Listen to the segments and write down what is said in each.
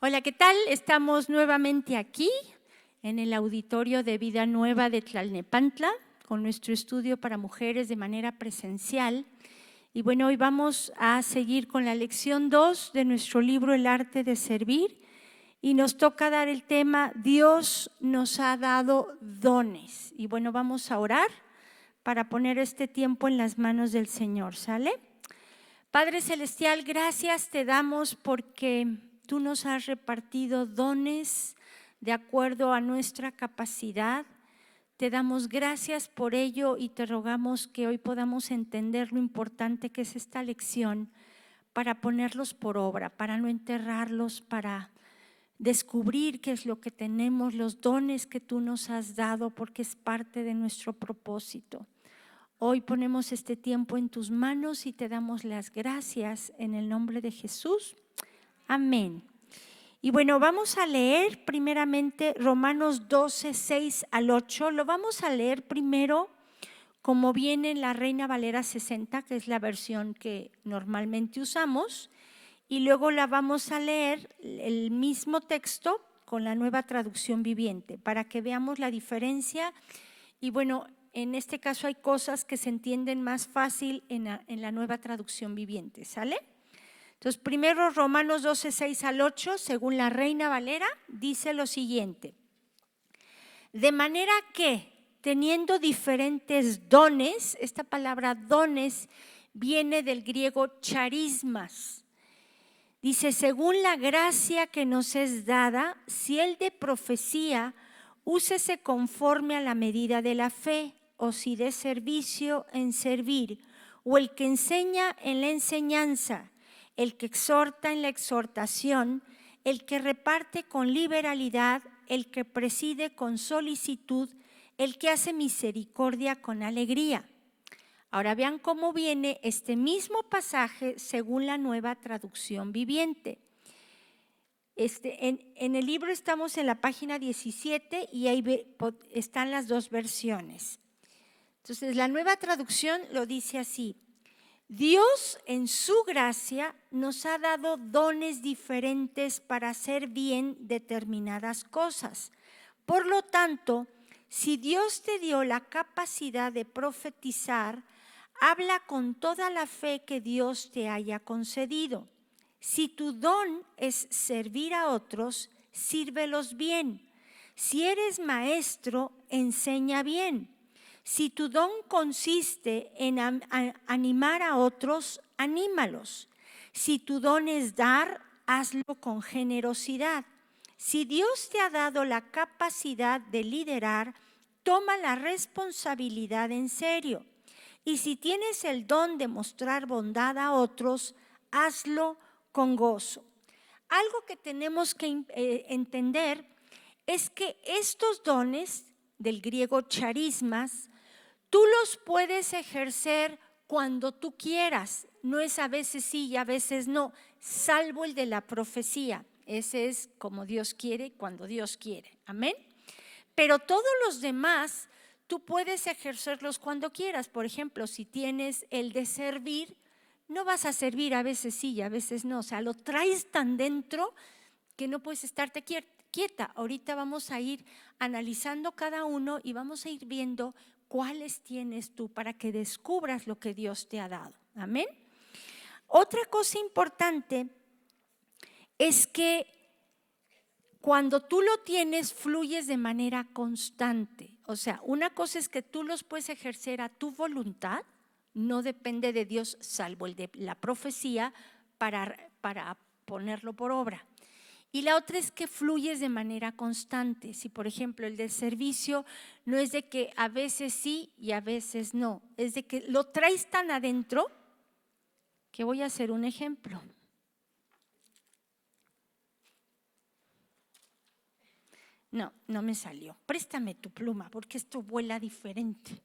Hola, ¿qué tal? Estamos nuevamente aquí en el auditorio de Vida Nueva de Tlalnepantla con nuestro estudio para mujeres de manera presencial. Y bueno, hoy vamos a seguir con la lección 2 de nuestro libro El arte de servir y nos toca dar el tema Dios nos ha dado dones. Y bueno, vamos a orar para poner este tiempo en las manos del Señor, ¿sale? Padre Celestial, gracias te damos porque tú nos has repartido dones de acuerdo a nuestra capacidad. Te damos gracias por ello y te rogamos que hoy podamos entender lo importante que es esta lección para ponerlos por obra, para no enterrarlos, para descubrir qué es lo que tenemos, los dones que tú nos has dado, porque es parte de nuestro propósito. Hoy ponemos este tiempo en tus manos y te damos las gracias en el nombre de Jesús. Amén. Y bueno, vamos a leer primeramente Romanos 12, 6 al 8. Lo vamos a leer primero como viene en la Reina Valera 60, que es la versión que normalmente usamos. Y luego la vamos a leer el mismo texto con la Nueva Traducción Viviente para que veamos la diferencia. Y bueno, en este caso hay cosas que se entienden más fácil en la Nueva Traducción Viviente, ¿sale? Entonces, primero Romanos 12, 6 al 8, según la Reina Valera, dice lo siguiente. De manera que, teniendo diferentes dones, esta palabra dones viene del griego charismas. Dice, según la gracia que nos es dada, si el de profecía, úsese conforme a la medida de la fe, o si de servicio en servir, o el que enseña en la enseñanza, el que exhorta en la exhortación, el que reparte con liberalidad, el que preside con solicitud, el que hace misericordia con alegría. Ahora vean cómo viene este mismo pasaje según la Nueva Traducción Viviente. En el libro estamos en la página 17 y ahí están las dos versiones. Entonces, la Nueva Traducción lo dice así. Dios en su gracia nos ha dado dones diferentes para hacer bien determinadas cosas. Por lo tanto, si Dios te dio la capacidad de profetizar, habla con toda la fe que Dios te haya concedido. Si tu don es servir a otros, sírvelos bien. Si eres maestro, enseña bien. Si tu don consiste en animar a otros, anímalos. Si tu don es dar, hazlo con generosidad. Si Dios te ha dado la capacidad de liderar, toma la responsabilidad en serio. Y si tienes el don de mostrar bondad a otros, hazlo con gozo. Algo que tenemos que entender es que estos dones, del griego charismas, tú los puedes ejercer cuando tú quieras. No es a veces sí y a veces no, salvo el de la profecía. Ese es como Dios quiere, cuando Dios quiere. Amén. Pero todos los demás, tú puedes ejercerlos cuando quieras. Por ejemplo, si tienes el de servir, no vas a servir a veces sí y a veces no. O sea, lo traes tan dentro que no puedes estarte quieta. Ahorita vamos a ir analizando cada uno y vamos a ir viendo cuáles tienes tú para que descubras lo que Dios te ha dado. Amén. Otra cosa importante es que cuando tú lo tienes, fluyes de manera constante. O sea, una cosa es que tú los puedes ejercer a tu voluntad, no depende de Dios, salvo el de la profecía, para ponerlo por obra. Y la otra es que fluyes de manera constante. Si, por ejemplo, el de servicio no es de que a veces sí y a veces no, es de que lo traes tan adentro que voy a hacer un ejemplo. No me salió. Préstame tu pluma porque esto vuela diferente.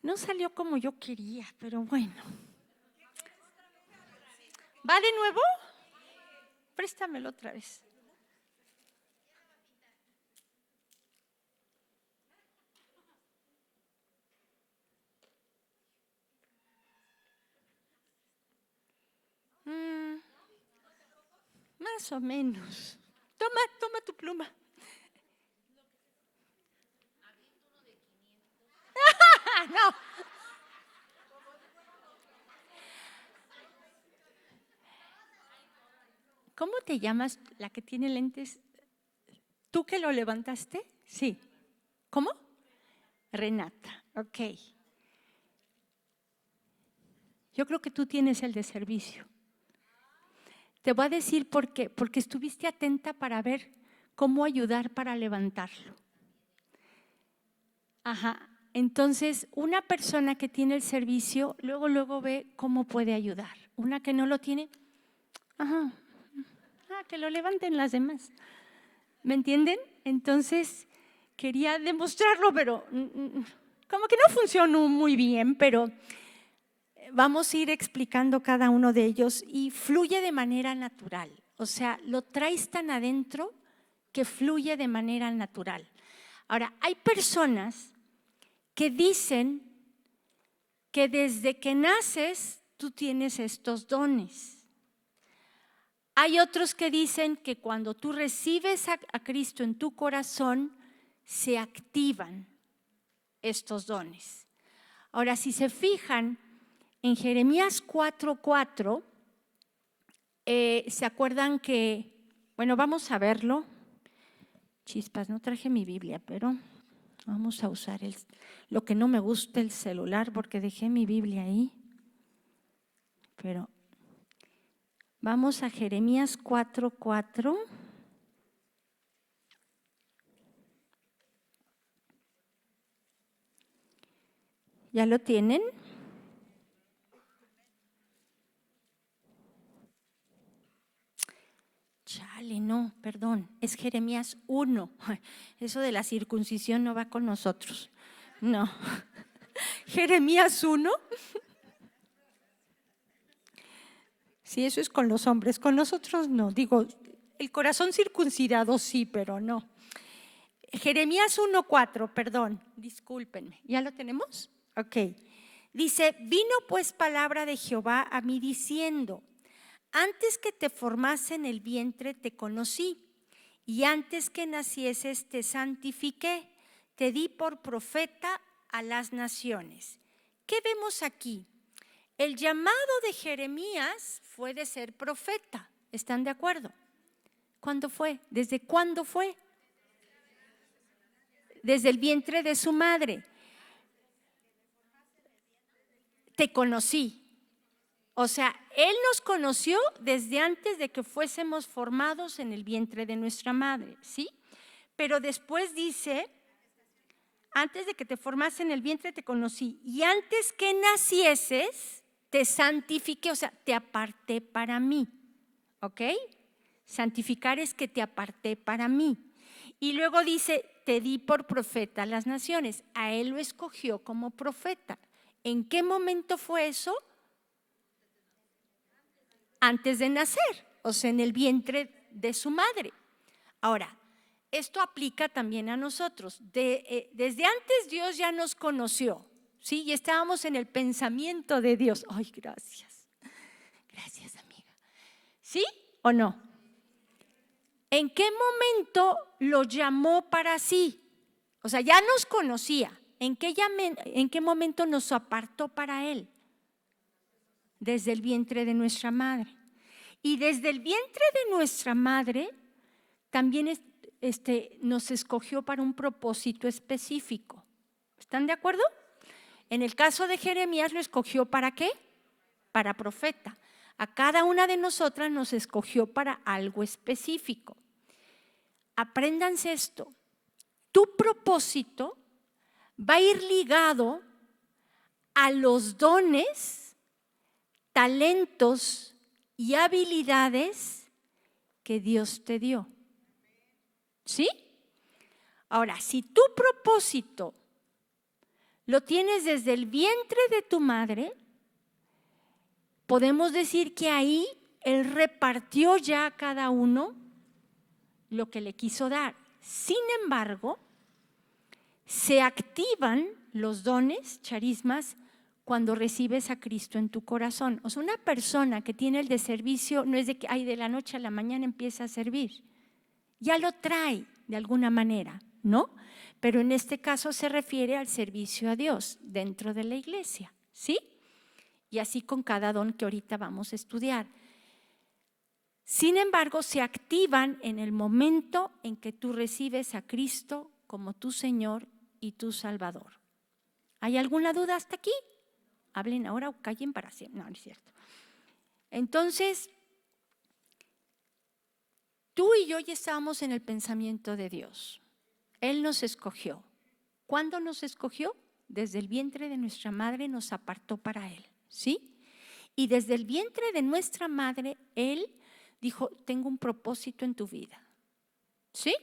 No salió como yo quería, pero bueno. ¿Va de nuevo? Préstamelo otra vez. Más o menos. Toma tu pluma. No. ¿Cómo te llamas la que tiene lentes? ¿Tú que lo levantaste? Sí. ¿Cómo? Renata, ok. Yo creo que tú tienes el de servicio. Te voy a decir por qué. Porque estuviste atenta para ver cómo ayudar para levantarlo. Ajá. Entonces, una persona que tiene el servicio, luego ve cómo puede ayudar. Una que no lo tiene, ajá, que lo levanten las demás. ¿Me entienden? Entonces, quería demostrarlo, pero como que no funcionó muy bien, pero vamos a ir explicando cada uno de ellos y fluye de manera natural. O sea, lo traes tan adentro que fluye de manera natural. Ahora, hay personas que dicen que desde que naces tú tienes estos dones. Hay otros que dicen que cuando tú recibes a Cristo en tu corazón, se activan estos dones. Ahora, si se fijan, en Jeremías 4:4, ¿se acuerdan que, bueno, vamos a verlo? Chispas, no traje mi Biblia, pero vamos a usar lo que no me gusta, el celular, porque dejé mi Biblia ahí. Pero vamos a Jeremías 4:4. ¿Ya lo tienen? Chale, no, perdón, es Jeremías 1. Eso de la circuncisión no va con nosotros. No. Jeremías 1. Sí, eso es con los hombres, con nosotros no. Digo, el corazón circuncidado sí, pero no. Jeremías 1:4, perdón, discúlpenme. ¿Ya lo tenemos? Ok. Dice, vino pues palabra de Jehová a mí diciendo, antes que te formase en el vientre te conocí, y antes que nacieses te santifiqué, te di por profeta a las naciones. ¿Qué vemos aquí? El llamado de Jeremías fue de ser profeta. ¿Están de acuerdo? ¿Cuándo fue? ¿Desde cuándo fue? Desde el vientre de su madre. Te conocí. O sea, Él nos conoció desde antes de que fuésemos formados en el vientre de nuestra madre, ¿sí? Pero después dice, antes de que te formase en el vientre te conocí, y antes que nacieses te santifiqué, o sea, te aparté para mí, ¿ok? Santificar es que te aparté para mí. Y luego dice, te di por profeta a las naciones. A Él lo escogió como profeta. ¿En qué momento fue eso? Antes de nacer, o sea, en el vientre de su madre. Ahora, esto aplica también a nosotros. Desde antes Dios ya nos conoció, ¿sí? Y estábamos en el pensamiento de Dios. Ay, gracias. Gracias, amiga. ¿Sí o no? ¿En qué momento lo llamó para sí? O sea, ya nos conocía. ¿En qué momento nos apartó para Él? Desde el vientre de nuestra madre. Y desde el vientre de nuestra madre también nos escogió para un propósito específico. ¿Están de acuerdo? En el caso de Jeremías lo escogió ¿para qué? Para profeta. A cada una de nosotras nos escogió para algo específico. Apréndanse esto. Tu propósito va a ir ligado a los dones, talentos y habilidades que Dios te dio. ¿Sí? Ahora, si tu propósito lo tienes desde el vientre de tu madre, podemos decir que ahí Él repartió ya a cada uno lo que le quiso dar. Sin embargo, se activan los dones, charismas, cuando recibes a Cristo en tu corazón. O sea, una persona que tiene el de servicio no es de que de la noche a la mañana empieza a servir. Ya lo trae de alguna manera, ¿no? Pero en este caso se refiere al servicio a Dios dentro de la iglesia, ¿sí? Y así con cada don que ahorita vamos a estudiar. Sin embargo, se activan en el momento en que tú recibes a Cristo como tu Señor y tu Salvador. ¿Hay alguna duda hasta aquí? Hablen ahora o callen para siempre. No, no es cierto. Entonces, tú y yo ya estábamos en el pensamiento de Dios. Él nos escogió. ¿Cuándo nos escogió? Desde el vientre de nuestra madre nos apartó para Él, ¿sí? Y desde el vientre de nuestra madre, Él dijo, tengo un propósito en tu vida, ¿sí?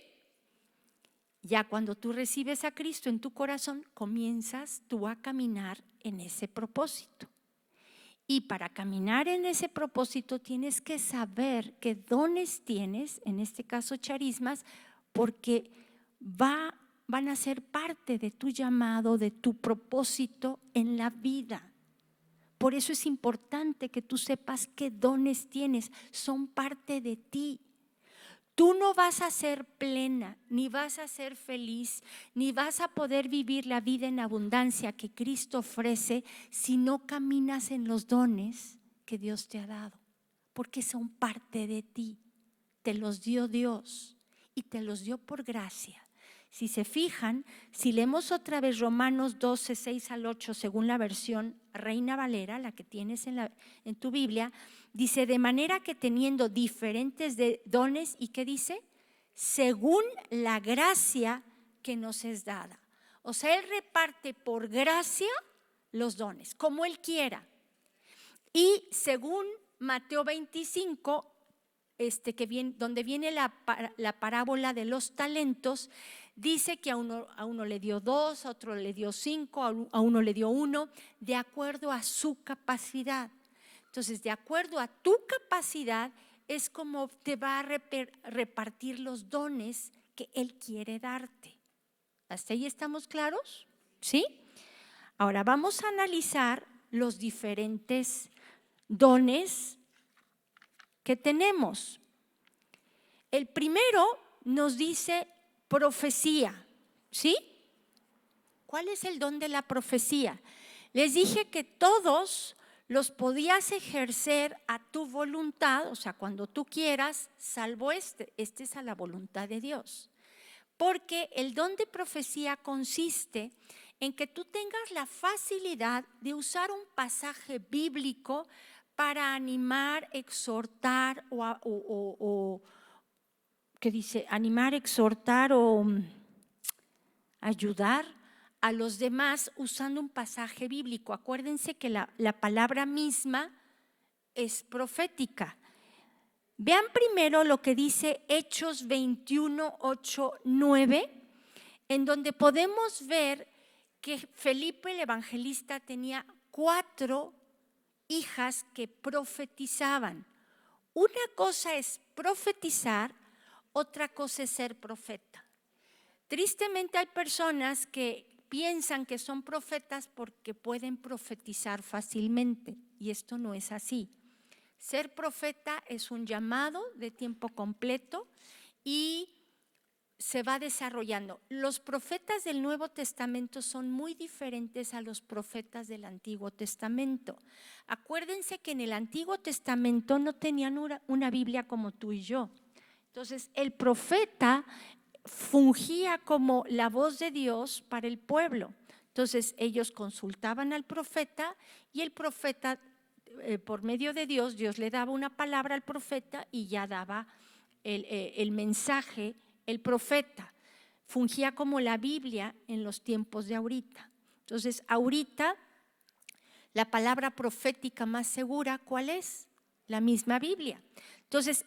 Ya cuando tú recibes a Cristo en tu corazón, comienzas tú a caminar en ese propósito. Y para caminar en ese propósito tienes que saber qué dones tienes, en este caso charismas, porque van a ser parte de tu llamado, de tu propósito en la vida. Por eso es importante que tú sepas qué dones tienes, son parte de ti. Tú no vas a ser plena, ni vas a ser feliz, ni vas a poder vivir la vida en abundancia que Cristo ofrece si no caminas en los dones que Dios te ha dado, porque son parte de ti. Te los dio Dios y te los dio por gracia. Si se fijan, si leemos otra vez Romanos 12, 6 al 8, según la versión Reina Valera, la que tienes en tu Biblia, dice, de manera que teniendo diferentes dones, ¿y qué dice? Según la gracia que nos es dada. O sea, Él reparte por gracia los dones, como Él quiera. Y según Mateo 25, donde viene la parábola de los talentos, dice que a uno le dio 2, a otro le dio 5, a uno le dio 1, de acuerdo a su capacidad. Entonces, de acuerdo a tu capacidad, es como te va a repartir los dones que Él quiere darte. ¿Hasta ahí estamos claros? ¿Sí? Ahora vamos a analizar los diferentes dones que tenemos. El primero nos dice profecía, ¿sí? ¿Cuál es el don de la profecía? Les dije que todos los podías ejercer a tu voluntad, o sea, cuando tú quieras, salvo este es a la voluntad de Dios. Porque el don de profecía consiste en que tú tengas la facilidad de usar un pasaje bíblico para animar, exhortar ¿qué dice? Animar, exhortar o ayudar a los demás usando un pasaje bíblico. Acuérdense que la palabra misma es profética. Vean primero lo que dice Hechos 21, 8, 9, en donde podemos ver que Felipe el evangelista tenía 4 hijas que profetizaban. Una cosa es profetizar, otra cosa es ser profeta. Tristemente hay personas que piensan que son profetas porque pueden profetizar fácilmente y esto no es así. Ser profeta es un llamado de tiempo completo y se va desarrollando. Los profetas del Nuevo Testamento son muy diferentes a los profetas del Antiguo Testamento. Acuérdense que en el Antiguo Testamento no tenían una Biblia como tú y yo. Entonces, el profeta fungía como la voz de Dios para el pueblo. Entonces, ellos consultaban al profeta y el profeta, por medio de Dios, Dios le daba una palabra al profeta y ya daba el mensaje. El profeta fungía como la Biblia en los tiempos de ahorita. Entonces, ahorita la palabra profética más segura, ¿cuál es? La misma Biblia. Entonces,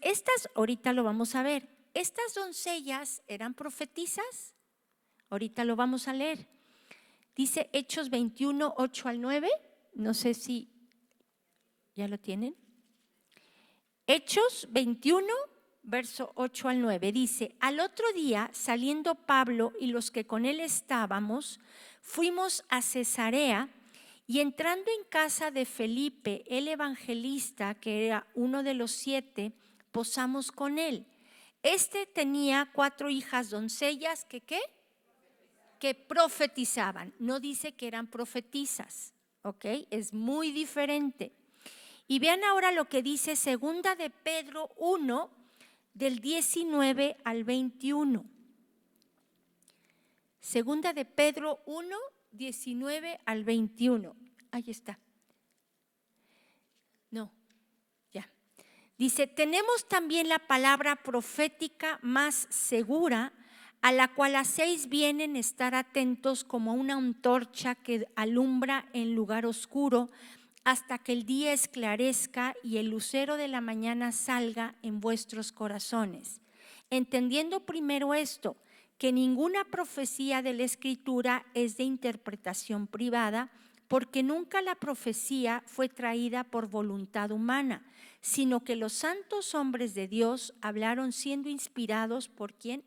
ahorita lo vamos a ver. ¿Estas doncellas eran profetizas? Ahorita lo vamos a leer. Dice Hechos 21, 8 al 9. No sé si ya lo tienen. Hechos 21, verso 8 al 9. Dice, al otro día, saliendo Pablo y los que con él estábamos, fuimos a Cesarea Y entrando en casa de Felipe, el evangelista, que era uno de los 7, posamos con él. Este tenía 4 hijas doncellas que ¿qué? Que profetizaban. No dice que eran profetisas, ¿ok? Es muy diferente. Y vean ahora lo que dice segunda de Pedro 1, del 19 al 21. Segunda de Pedro 1, 19 al 21. Ahí está. No, ya. Dice, tenemos también la palabra profética más segura, a la cual hacéis bien en estar atentos como una antorcha que alumbra en lugar oscuro, hasta que el día esclarezca y el lucero de la mañana salga en vuestros corazones. Entendiendo primero esto, que ninguna profecía de la Escritura es de interpretación privada, porque nunca la profecía fue traída por voluntad humana, sino que los santos hombres de Dios hablaron siendo inspirados ¿por quién?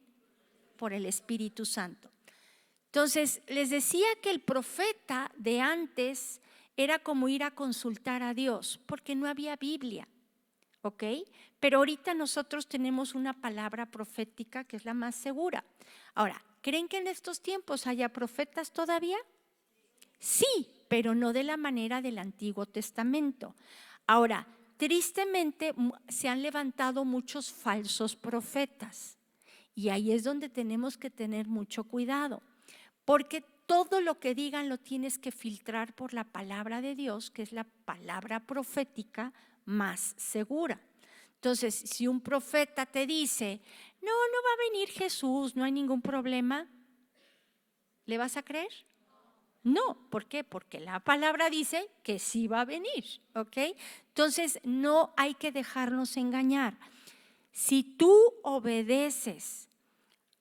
Por el Espíritu Santo. Entonces, les decía que el profeta de antes era como ir a consultar a Dios, porque no había Biblia, ¿ok? Pero ahorita nosotros tenemos una palabra profética que es la más segura. Ahora, ¿creen que en estos tiempos haya profetas todavía? Sí, pero no de la manera del Antiguo Testamento. Ahora, tristemente se han levantado muchos falsos profetas y ahí es donde tenemos que tener mucho cuidado, porque todo lo que digan lo tienes que filtrar por la palabra de Dios, que es la palabra profética más segura. Entonces, si un profeta te dice, no va a venir Jesús, no hay ningún problema, ¿le vas a creer? No, ¿por qué? Porque la palabra dice que sí va a venir, ¿ok? Entonces, no hay que dejarnos engañar. Si tú obedeces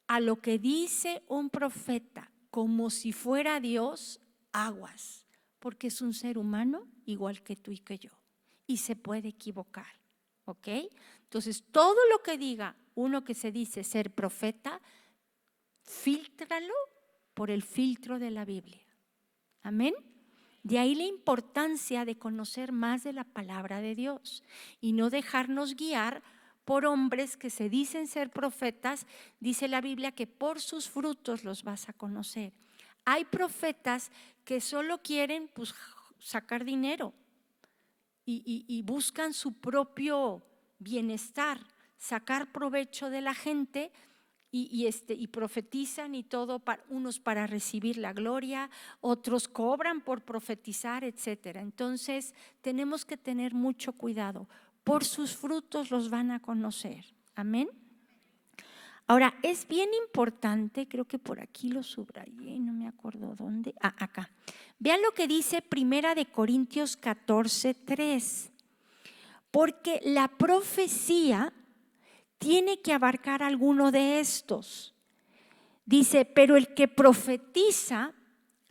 a lo que dice un profeta como si fuera Dios, aguas, porque es un ser humano igual que tú y que yo, y se puede equivocar, ¿ok? Entonces, todo lo que diga uno que se dice ser profeta, fíltralo por el filtro de la Biblia. Amén. De ahí la importancia de conocer más de la palabra de Dios y no dejarnos guiar por hombres que se dicen ser profetas. Dice la Biblia que por sus frutos los vas a conocer. Hay profetas que solo quieren pues, sacar dinero y buscan su propio bienestar, sacar provecho de la gente. Y profetizan y todo, unos para recibir la gloria, otros cobran por profetizar, etcétera. Entonces tenemos que tener mucho cuidado. Por sus frutos los van a conocer. Amén. Ahora, es bien importante, creo que por aquí lo subrayé, no me acuerdo dónde. Acá. Vean lo que dice Primera de Corintios 14:3. Porque la profecía tiene que abarcar alguno de estos. Dice, pero el que profetiza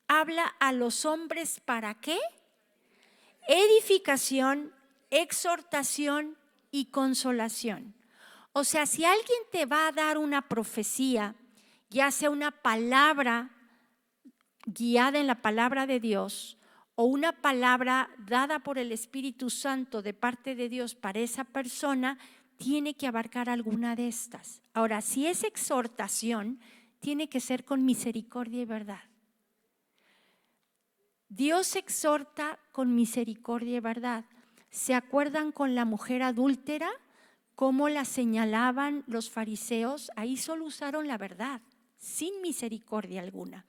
habla a los hombres ¿para qué? Edificación, exhortación y consolación. O sea, si alguien te va a dar una profecía, ya sea una palabra guiada en la palabra de Dios o una palabra dada por el Espíritu Santo de parte de Dios para esa persona, tiene que abarcar alguna de estas. Ahora, si es exhortación, tiene que ser con misericordia y verdad. Dios exhorta con misericordia y verdad. ¿Se acuerdan con la mujer adúltera? ¿Cómo la señalaban los fariseos? Ahí solo usaron la verdad, sin misericordia alguna.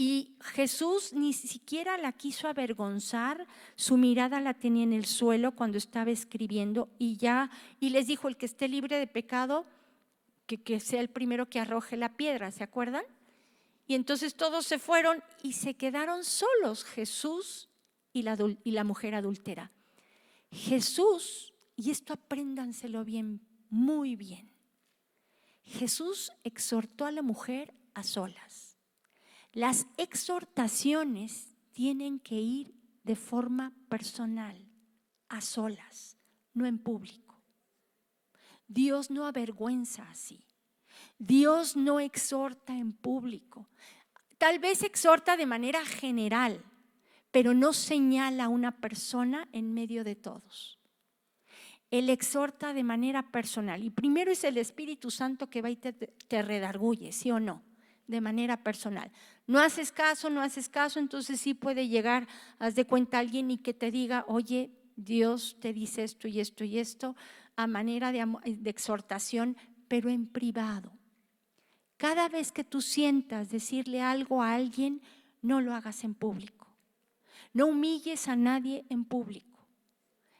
Y Jesús ni siquiera la quiso avergonzar, su mirada la tenía en el suelo cuando estaba escribiendo y les dijo, el que esté libre de pecado, que sea el primero que arroje la piedra, ¿se acuerdan? Y entonces todos se fueron y se quedaron solos, Jesús y la mujer adúltera. Jesús, y esto apréndanselo bien, muy bien, Jesús exhortó a la mujer a solas. Las exhortaciones tienen que ir de forma personal, a solas, no en público. Dios no avergüenza así. Dios no exhorta en público. Tal vez exhorta de manera general, pero no señala a una persona en medio de todos. Él exhorta de manera personal. Y primero es el Espíritu Santo que va y te redarguye, ¿sí o no? De manera personal. No haces caso, entonces sí puede llegar, haz de cuenta alguien y que te diga, oye, Dios te dice esto y esto y esto, a manera de exhortación, pero en privado. Cada vez que tú sientas decirle algo a alguien, no lo hagas en público. No humilles a nadie en público.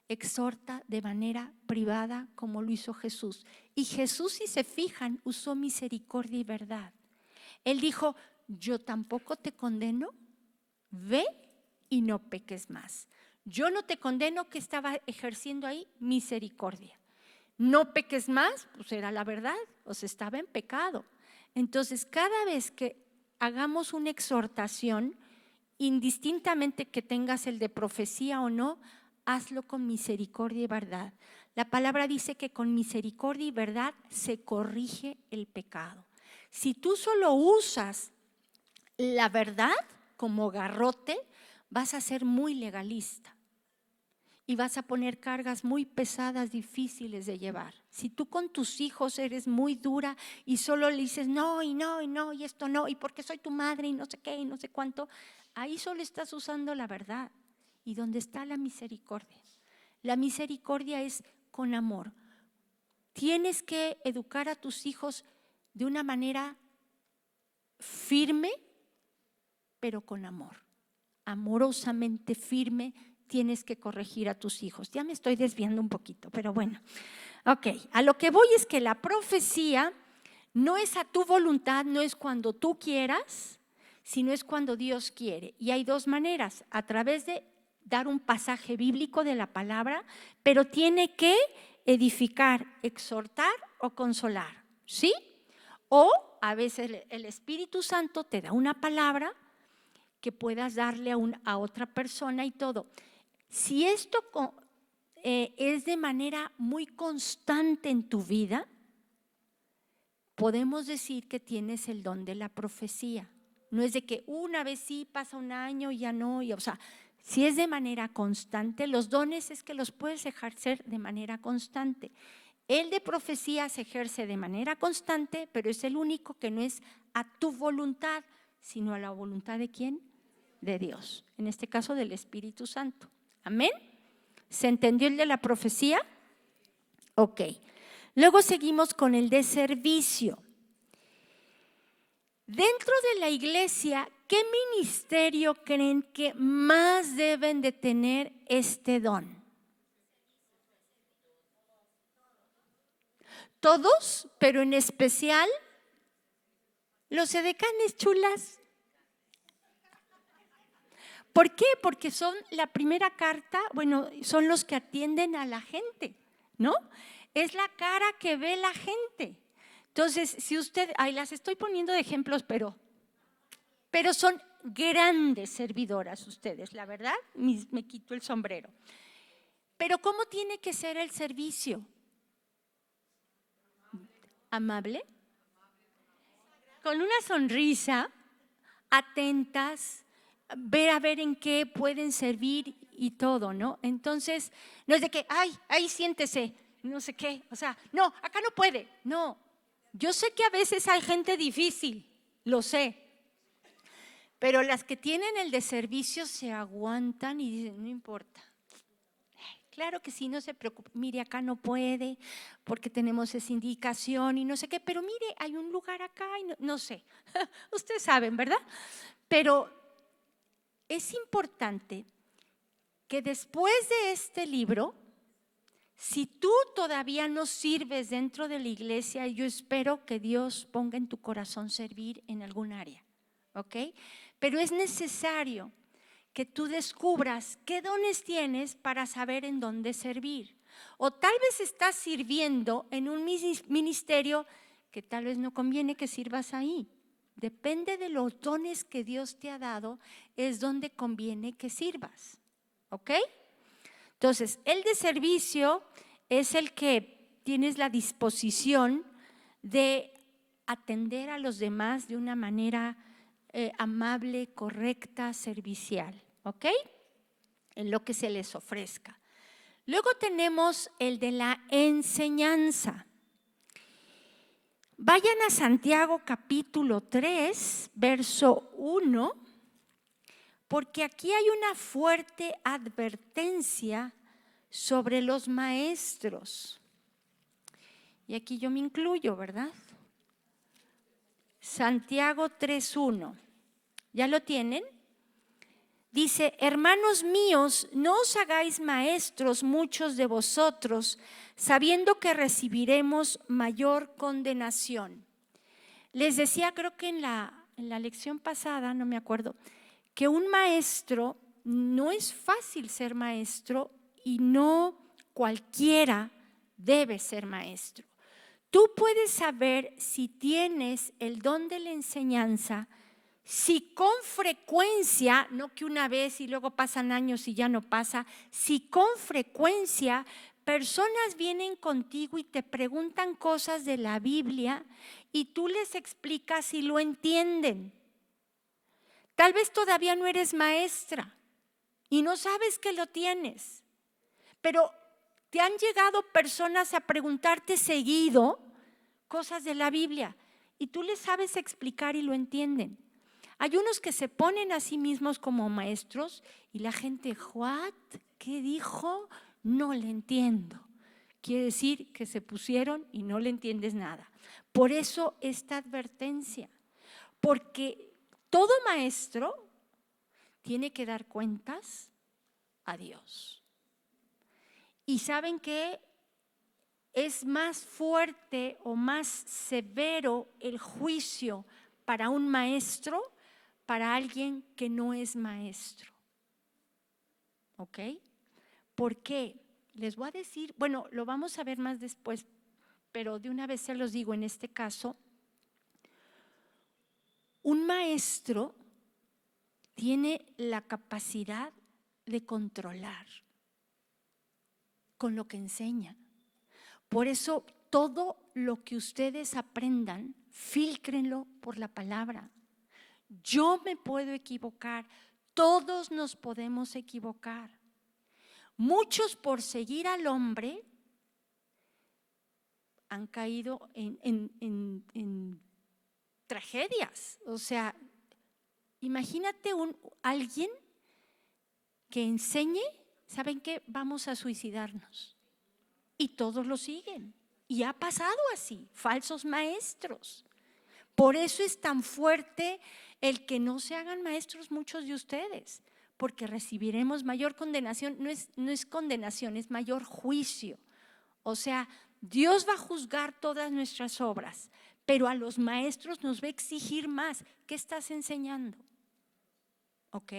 Exhorta de manera privada como lo hizo Jesús. Y Jesús, si se fijan, usó misericordia y verdad. Él dijo, yo tampoco te condeno, ve y no peques más. Yo no te condeno, que estaba ejerciendo ahí misericordia. No peques más, pues era la verdad, o sea, estaba en pecado. Entonces, cada vez que hagamos una exhortación, indistintamente que tengas el de profecía o no, hazlo con misericordia y verdad. La palabra dice que con misericordia y verdad se corrige el pecado. Si tú solo usas la verdad como garrote, vas a ser muy legalista y vas a poner cargas muy pesadas, difíciles de llevar. Si tú con tus hijos eres muy dura y solo le dices no y no y no y esto no y porque soy tu madre y no sé qué y no sé cuánto, ahí solo estás usando la verdad. ¿Y dónde está la misericordia? La misericordia es con amor. Tienes que educar a tus hijos de una manera firme, pero con amor. Amorosamente firme tienes que corregir a tus hijos. Ya me estoy desviando un poquito, pero bueno. Ok, a lo que voy es que la profecía no es a tu voluntad, no es cuando tú quieras, sino es cuando Dios quiere. Y hay dos maneras, a través de dar un pasaje bíblico de la palabra, pero tiene que edificar, exhortar o consolar, ¿sí? O a veces el Espíritu Santo te da una palabra que puedas darle a otra persona y todo. Si esto es de manera muy constante en tu vida, podemos decir que tienes el don de la profecía. No es de que una vez sí, pasa un año y ya no, o sea, si es de manera constante, los dones es que los puedes ejercer de manera constante. El de profecía se ejerce de manera constante, pero es el único que no es a tu voluntad, sino a la voluntad de ¿quién? De Dios, en este caso del Espíritu Santo. ¿Amén? ¿Se entendió el de la profecía? Ok. Luego seguimos con el de servicio. Dentro de la iglesia, ¿qué ministerio creen que más deben de tener este don? Todos, pero en especial los edecanes, chulas. ¿Por qué? Porque son la primera carta, bueno, son los que atienden a la gente, ¿no? Es la cara que ve la gente. Entonces, si usted, ahí las estoy poniendo de ejemplos, pero son grandes servidoras ustedes, la verdad, me quito el sombrero. Pero ¿cómo tiene que ser el servicio? Amable, con una sonrisa, atentas, ver a ver en qué pueden servir y todo, ¿no? Entonces, no es de que, ay, ahí siéntese, no sé qué, o sea, no, acá no puede, no. Yo sé que a veces hay gente difícil, lo sé, pero las que tienen el de servicio se aguantan y dicen, no importa. Claro que sí, no se preocupe, mire, acá no puede porque tenemos esa indicación y no sé qué, pero mire, hay un lugar acá y no sé, ustedes saben, ¿verdad? Pero es importante que después de este libro, si tú todavía no sirves dentro de la iglesia, yo espero que Dios ponga en tu corazón servir en algún área, ¿ok? Pero es necesario que tú descubras qué dones tienes para saber en dónde servir. O tal vez estás sirviendo en un ministerio que tal vez no conviene que sirvas ahí. Depende de los dones que Dios te ha dado, es donde conviene que sirvas. ¿Ok? Entonces, el de servicio es el que tienes la disposición de atender a los demás de una manera amable, correcta, servicial. ¿ok? En lo que se les ofrezca. Luego tenemos el de la enseñanza. Vayan a Santiago capítulo 3, verso 1, porque aquí hay una fuerte advertencia sobre los maestros. Y aquí yo me incluyo, ¿verdad? Santiago 3:1. ¿Ya lo tienen? Dice: hermanos míos, no os hagáis maestros muchos de vosotros, sabiendo que recibiremos mayor condenación. Les decía, creo que en la lección pasada, no me acuerdo, que un maestro no es fácil ser maestro y no cualquiera debe ser maestro. Tú puedes saber si tienes el don de la enseñanza, si con frecuencia, no que una vez y luego pasan años y ya no pasa, si con frecuencia personas vienen contigo y te preguntan cosas de la Biblia y tú les explicas y lo entienden. Tal vez todavía no eres maestra y no sabes que lo tienes, pero te han llegado personas a preguntarte seguido cosas de la Biblia y tú les sabes explicar y lo entienden. Hay unos que se ponen a sí mismos como maestros y la gente, ¿what? ¿Qué dijo? No le entiendo. Quiere decir que se pusieron y no le entiendes nada. Por eso esta advertencia, porque todo maestro tiene que dar cuentas a Dios. Y saben que es más fuerte o más severo el juicio para un maestro, para alguien que no es maestro. ¿Ok? ¿Por qué? Les voy a decir, bueno, lo vamos a ver más después, pero de una vez se los digo, en este caso, un maestro tiene la capacidad de controlar con lo que enseña. Por eso todo lo que ustedes aprendan, fíltrenlo por la palabra. Yo me puedo equivocar, todos nos podemos equivocar. Muchos por seguir al hombre han caído en tragedias. O sea, imagínate alguien que enseñe, ¿saben qué? Vamos a suicidarnos. Y todos lo siguen. Y ha pasado así, falsos maestros. Por eso es tan fuerte el que no se hagan maestros muchos de ustedes, porque recibiremos mayor condenación. No es condenación, es mayor juicio. O sea, Dios va a juzgar todas nuestras obras, pero a los maestros nos va a exigir más. ¿Qué estás enseñando? ¿Ok?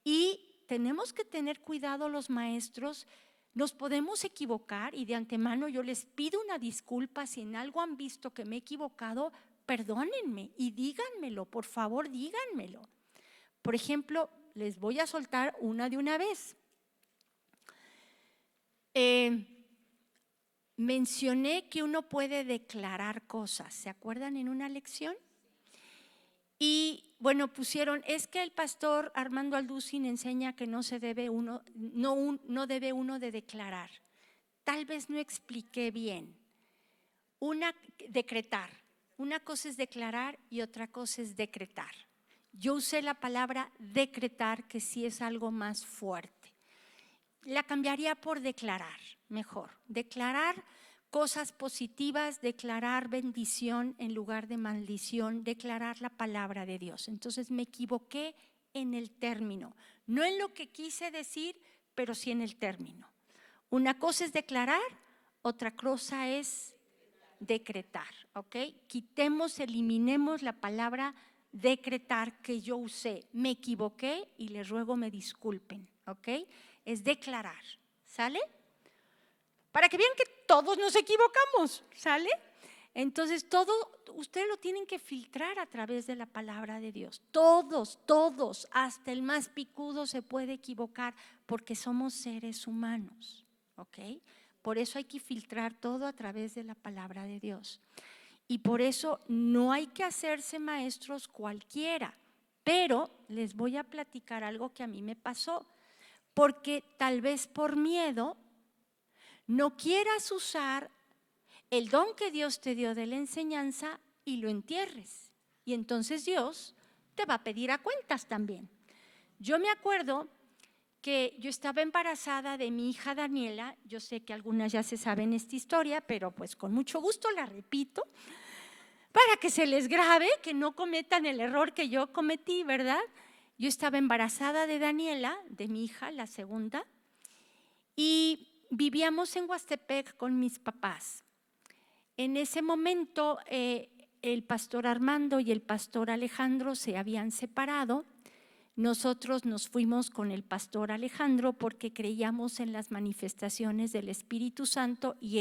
Y tenemos que tener cuidado los maestros. Nos podemos equivocar y de antemano yo les pido una disculpa si en algo han visto que me he equivocado, perdónenme y díganmelo, por favor díganmelo. Por ejemplo, les voy a soltar una de una vez. Mencioné que uno puede declarar cosas, ¿se acuerdan en una lección? Y bueno, pusieron, es que el pastor Armando Alducin enseña que no debe uno de declarar. Tal vez no expliqué bien. Decretar. Una cosa es declarar y otra cosa es decretar. Yo usé la palabra decretar, que sí es algo más fuerte. La cambiaría por declarar, mejor. Declarar cosas positivas, declarar bendición en lugar de maldición, declarar la palabra de Dios. Entonces me equivoqué en el término, no en lo que quise decir, pero sí en el término. Una cosa es declarar, otra cosa es decretar, ¿ok? Eliminemos la palabra decretar que yo usé. Me equivoqué y les ruego me disculpen, ¿ok? Es declarar, ¿sale? Para que vean que todos nos equivocamos, ¿sale? Entonces todo, ustedes lo tienen que filtrar a través de la palabra de Dios. Todos, hasta el más picudo se puede equivocar porque somos seres humanos, ¿ok? Por eso hay que filtrar todo a través de la palabra de Dios. Y por eso no hay que hacerse maestros cualquiera, pero les voy a platicar algo que a mí me pasó, porque tal vez por miedo no quieras usar el don que Dios te dio de la enseñanza y lo entierres. Y entonces Dios te va a pedir a cuentas también. Yo me acuerdo que yo estaba embarazada de mi hija Daniela. Yo sé que algunas ya se saben esta historia, pero pues con mucho gusto la repito, para que se les grabe, que no cometan el error que yo cometí, ¿verdad? Yo estaba embarazada de Daniela, de mi hija, la segunda, y vivíamos en Huastepec con mis papás. En ese momento el pastor Armando y el pastor Alejandro se habían separado. Nosotros nos fuimos con el pastor Alejandro porque creíamos en las manifestaciones del Espíritu Santo y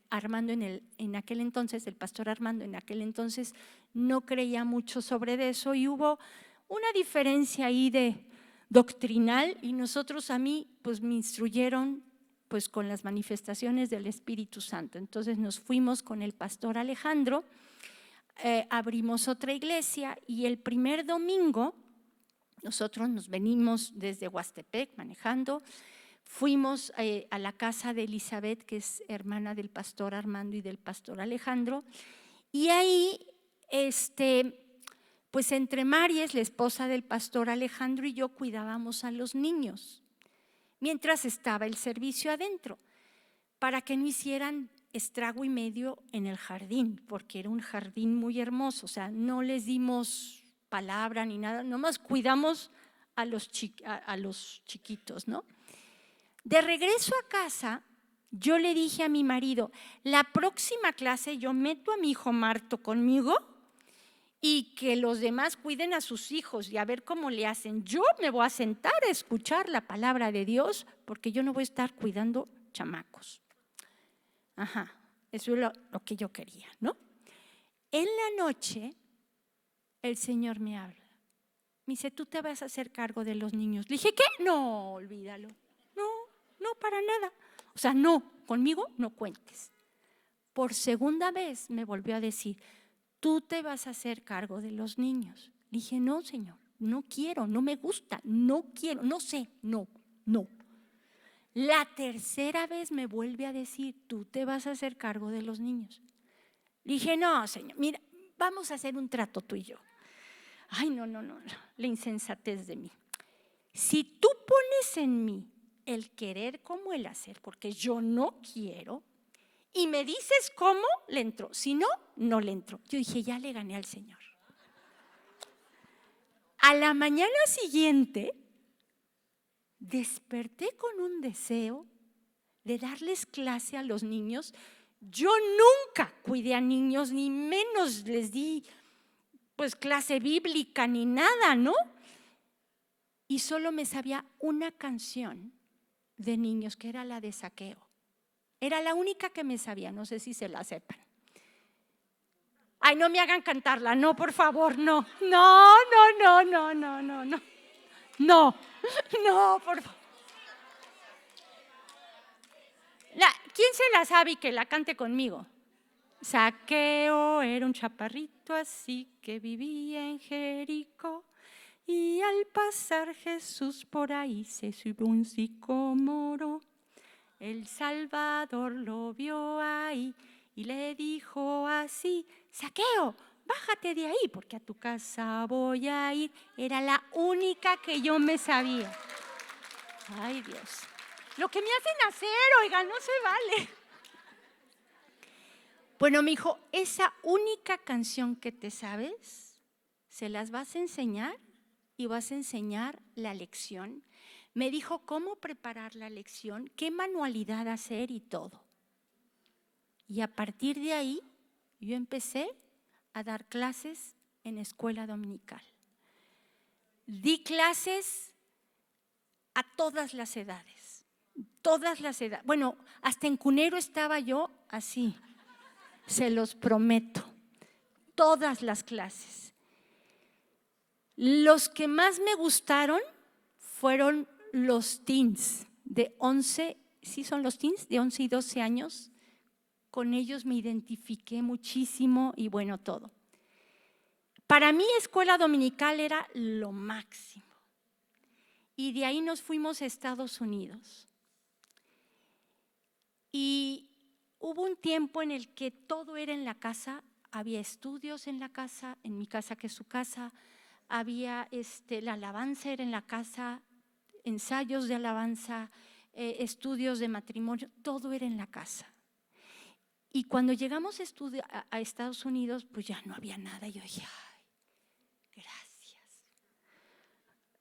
Armando en aquel entonces, el pastor Armando en aquel entonces no creía mucho sobre eso y hubo una diferencia ahí de doctrinal y nosotros a mí pues me instruyeron pues con las manifestaciones del Espíritu Santo. Entonces nos fuimos con el pastor Alejandro, abrimos otra iglesia y el primer domingo nosotros nos venimos desde Huastepec manejando, fuimos a la casa de Elizabeth, que es hermana del pastor Armando y del pastor Alejandro, y ahí pues entre Maries, la esposa del pastor Alejandro, y yo cuidábamos a los niños mientras estaba el servicio adentro, para que no hicieran estrago y medio en el jardín, porque era un jardín muy hermoso, o sea, no les dimos palabra ni nada, nomás cuidamos a los chiquitos, ¿no? De regreso a casa, yo le dije a mi marido, la próxima clase yo meto a mi hijo Marto conmigo y que los demás cuiden a sus hijos y a ver cómo le hacen. Yo me voy a sentar a escuchar la palabra de Dios porque yo no voy a estar cuidando chamacos. Ajá, eso es lo que yo quería, ¿no? En la noche, el Señor me habla. Me dice, ¿tú te vas a hacer cargo de los niños? Le dije, ¿qué? No, olvídalo. No, para nada. O sea, no, conmigo no cuentes. Por segunda vez me volvió a decir, tú te vas a hacer cargo de los niños. Le dije, no, Señor, no quiero, no me gusta, no quiero, no sé, no. La tercera vez me vuelve a decir, tú te vas a hacer cargo de los niños. Le dije, no, Señor, mira, vamos a hacer un trato tú y yo. Ay, no, la insensatez de mí. Si tú pones en mí el querer como el hacer, porque yo no quiero, y me dices cómo, le entro. Si no, no le entro. Yo dije, ya le gané al Señor. A la mañana siguiente, desperté con un deseo de darles clase a los niños. Yo nunca cuidé a niños, ni menos les di pues clase bíblica ni nada, ¿no? Y solo me sabía una canción de niños que era la de Zaqueo. Era la única que me sabía, no sé si se la sepan. Ay, no me hagan cantarla, no, por favor, no, por favor. ¿Quién se la sabe y que la cante conmigo? Zaqueo era un chaparrito así que vivía en Jericó. Y al pasar Jesús por ahí se subió un sicómoro. El Salvador lo vio ahí y le dijo así, Zaqueo, bájate de ahí porque a tu casa voy a ir. Era la única que yo me sabía. Ay, Dios. Lo que me hacen hacer, oiga, no se vale. Bueno, mi hijo, esa única canción que te sabes, se las vas a enseñar y vas a enseñar la lección. Me dijo cómo preparar la lección, qué manualidad hacer y todo. Y a partir de ahí, yo empecé a dar clases en escuela dominical. Di clases a todas las edades, Bueno, hasta en cunero estaba yo así, se los prometo, todas las clases. Los que más me gustaron fueron los teens de 11, ¿sí son los teens? De 11 y 12 años. Con ellos me identifiqué muchísimo y bueno, todo. Para mí escuela dominical era lo máximo. Y de ahí nos fuimos a Estados Unidos. Y hubo un tiempo en el que todo era en la casa, había estudios en la casa, en mi casa que es su casa, había la alabanza era en la casa, ensayos de alabanza, estudios de matrimonio, todo era en la casa. Y cuando llegamos a Estados Unidos, pues ya no había nada. Yo dije, ay, gracias.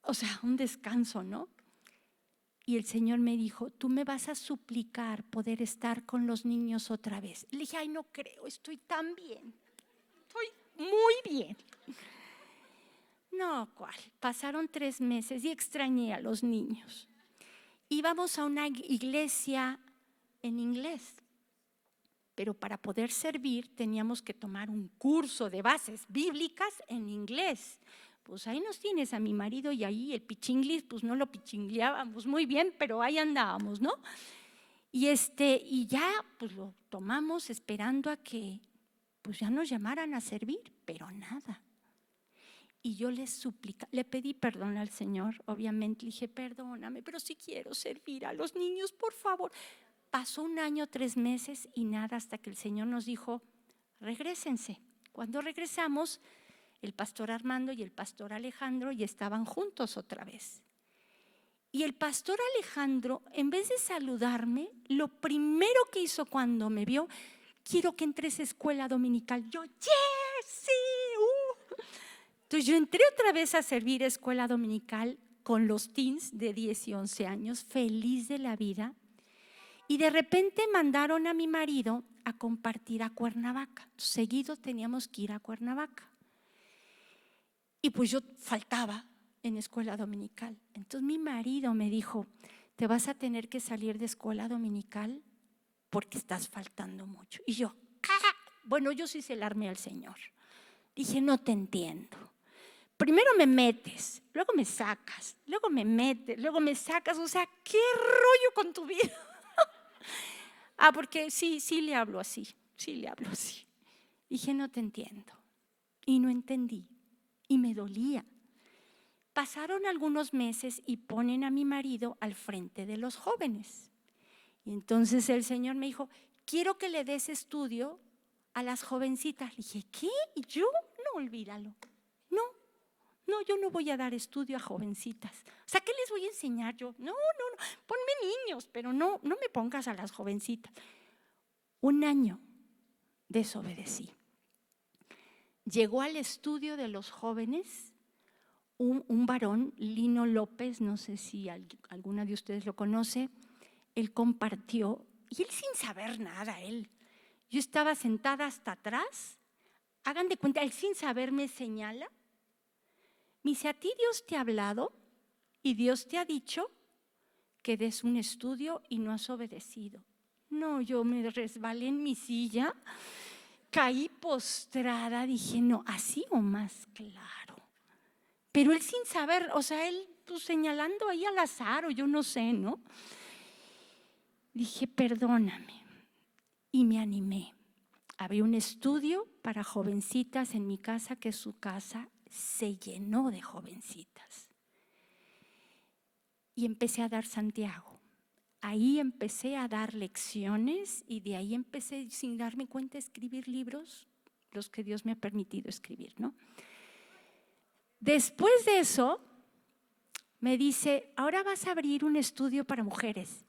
O sea, un descanso, ¿no? Y el Señor me dijo, tú me vas a suplicar poder estar con los niños otra vez. Le dije, ay, no creo, estoy tan bien. Estoy muy bien. No, ¿cuál? Pasaron 3 meses y extrañé a los niños. Íbamos a una iglesia en inglés, pero para poder servir teníamos que tomar un curso de bases bíblicas en inglés. Pues ahí nos tienes a mi marido y ahí el pichinglis, pues no lo pichingleábamos muy bien, pero ahí andábamos, ¿no? Y ya pues lo tomamos esperando a que pues ya nos llamaran a servir, pero nada. Y yo le pedí perdón al Señor, obviamente, le dije, perdóname, pero sí quiero servir a los niños, por favor. Pasó 1 año, 3 meses y nada, hasta que el Señor nos dijo, regrésense. Cuando regresamos, el pastor Armando y el pastor Alejandro ya estaban juntos otra vez. Y el pastor Alejandro, en vez de saludarme, lo primero que hizo cuando me vio, quiero que entres a escuela dominical. Yo, yes, sí. Entonces yo entré otra vez a servir a escuela dominical con los teens de 10 y 11 años, feliz de la vida. Y de repente mandaron a mi marido a compartir a Cuernavaca. Seguido teníamos que ir a Cuernavaca. Y pues yo faltaba en escuela dominical. Entonces mi marido me dijo, te vas a tener que salir de escuela dominical porque estás faltando mucho. Y yo, bueno, yo sí se la armé al Señor. Dije, no te entiendo. Primero me metes, luego me sacas, luego me metes, luego me sacas. O sea, ¿qué rollo con tu vida? Porque sí le hablo así, sí le hablo así. Dije, no te entiendo. Y no entendí. Y me dolía. Pasaron algunos meses y ponen a mi marido al frente de los jóvenes. Y entonces el Señor me dijo, quiero que le des estudio a las jovencitas. Le dije, ¿qué? ¿Y yo? No, olvídalo. No, yo no voy a dar estudio a jovencitas. O sea, ¿qué les voy a enseñar yo? No, ponme niños, pero no me pongas a las jovencitas. 1 año desobedecí. Llegó al estudio de los jóvenes un varón, Lino López, no sé si alguna de ustedes lo conoce. Él compartió, y él sin saber nada, yo estaba sentada hasta atrás, hagan de cuenta, él sin saber me señala, me dice, a ti Dios te ha hablado y Dios te ha dicho que des un estudio y no has obedecido. No, yo me resbalé en mi silla, caí postrada, dije, no, así o más claro. Pero él sin saber, o sea, él pues, señalando ahí al azar o yo no sé, ¿no? Dije, perdóname. Y me animé. Había un estudio para jovencitas en mi casa, que su casa se llenó de jovencitas. Y empecé a dar Santiago. Ahí empecé a dar lecciones y de ahí empecé, sin darme cuenta, a escribir libros, los que Dios me ha permitido escribir, ¿no? Después de eso, me dice, ahora vas a abrir un estudio para mujeres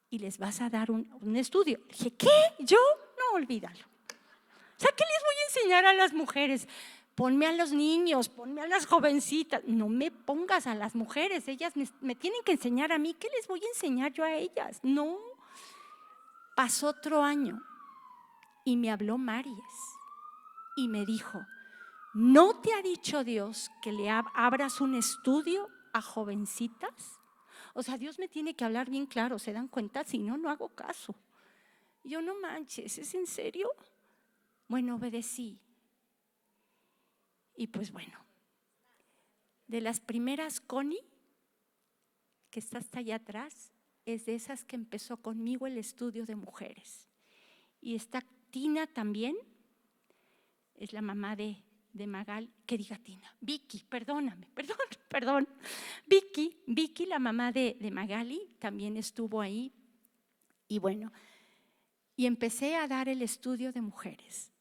y les vas a dar un estudio. Le dije, ¿qué? ¿Yo? No, olvídalo. O sea, ¿qué les voy a enseñar a las mujeres? Ponme a los niños, ponme a las jovencitas. No me pongas a las mujeres, ellas me tienen que enseñar a mí. ¿Qué les voy a enseñar yo a ellas? No. Pasó otro año y me habló Maries y me dijo, ¿no te ha dicho Dios que le abras un estudio a jovencitas? O sea, Dios me tiene que hablar bien claro, ¿se dan cuenta? Si no, no hago caso. Yo, no manches, ¿es en serio? Bueno, obedecí. Y pues bueno, de las primeras, Connie, que está hasta allá atrás, es de esas que empezó conmigo el estudio de mujeres. Y está Tina también, es la mamá de de Magali, que diga Tina, Vicky, perdóname, perdón. Vicky, la mamá de Magali, también estuvo ahí. Y bueno, y empecé a dar el estudio de mujeres.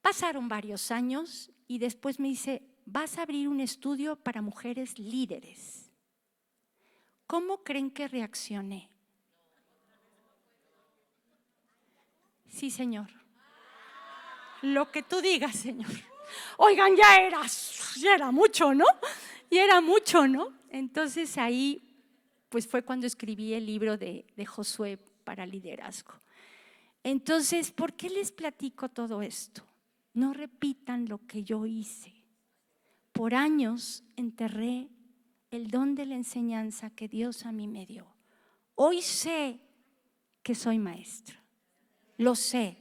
Pasaron varios años y después me dice, vas a abrir un estudio para mujeres líderes. ¿Cómo creen que reaccioné? Sí, Señor. Lo que tú digas, Señor. Oigan, ya era mucho, ¿no? Y era mucho, ¿no? Entonces ahí, pues fue cuando escribí el libro de Josué para liderazgo. Entonces, ¿por qué les platico todo esto? No repitan lo que yo hice. Por años enterré el don de la enseñanza que Dios a mí me dio. Hoy sé que soy maestra. Lo sé.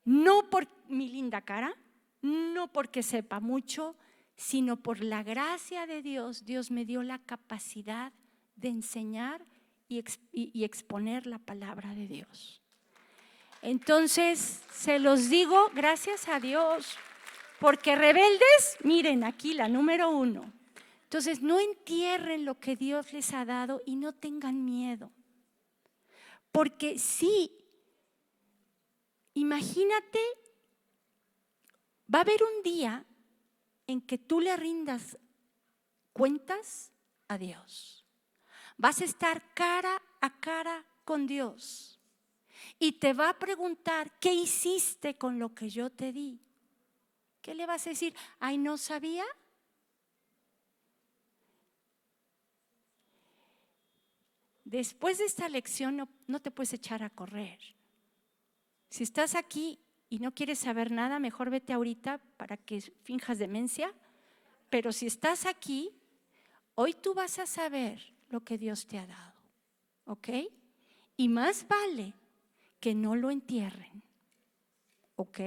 No por mi linda cara, no porque sepa mucho, sino por la gracia de Dios. Dios me dio la capacidad de enseñar y exponer la palabra de Dios. Entonces, se los digo, gracias a Dios, porque rebeldes, miren aquí la número 1. Entonces, no entierren lo que Dios les ha dado y no tengan miedo. Porque sí, imagínate, va a haber un día en que tú le rindas cuentas a Dios. Vas a estar cara a cara con Dios. Y te va a preguntar, ¿qué hiciste con lo que yo te di? ¿Qué le vas a decir? Ay, ¿no sabía? Después de esta lección no te puedes echar a correr. Si estás aquí y no quieres saber nada, mejor vete ahorita para que finjas demencia. Pero si estás aquí, hoy tú vas a saber lo que Dios te ha dado. ¿Ok? Y más vale que no lo entierren. ¿Ok?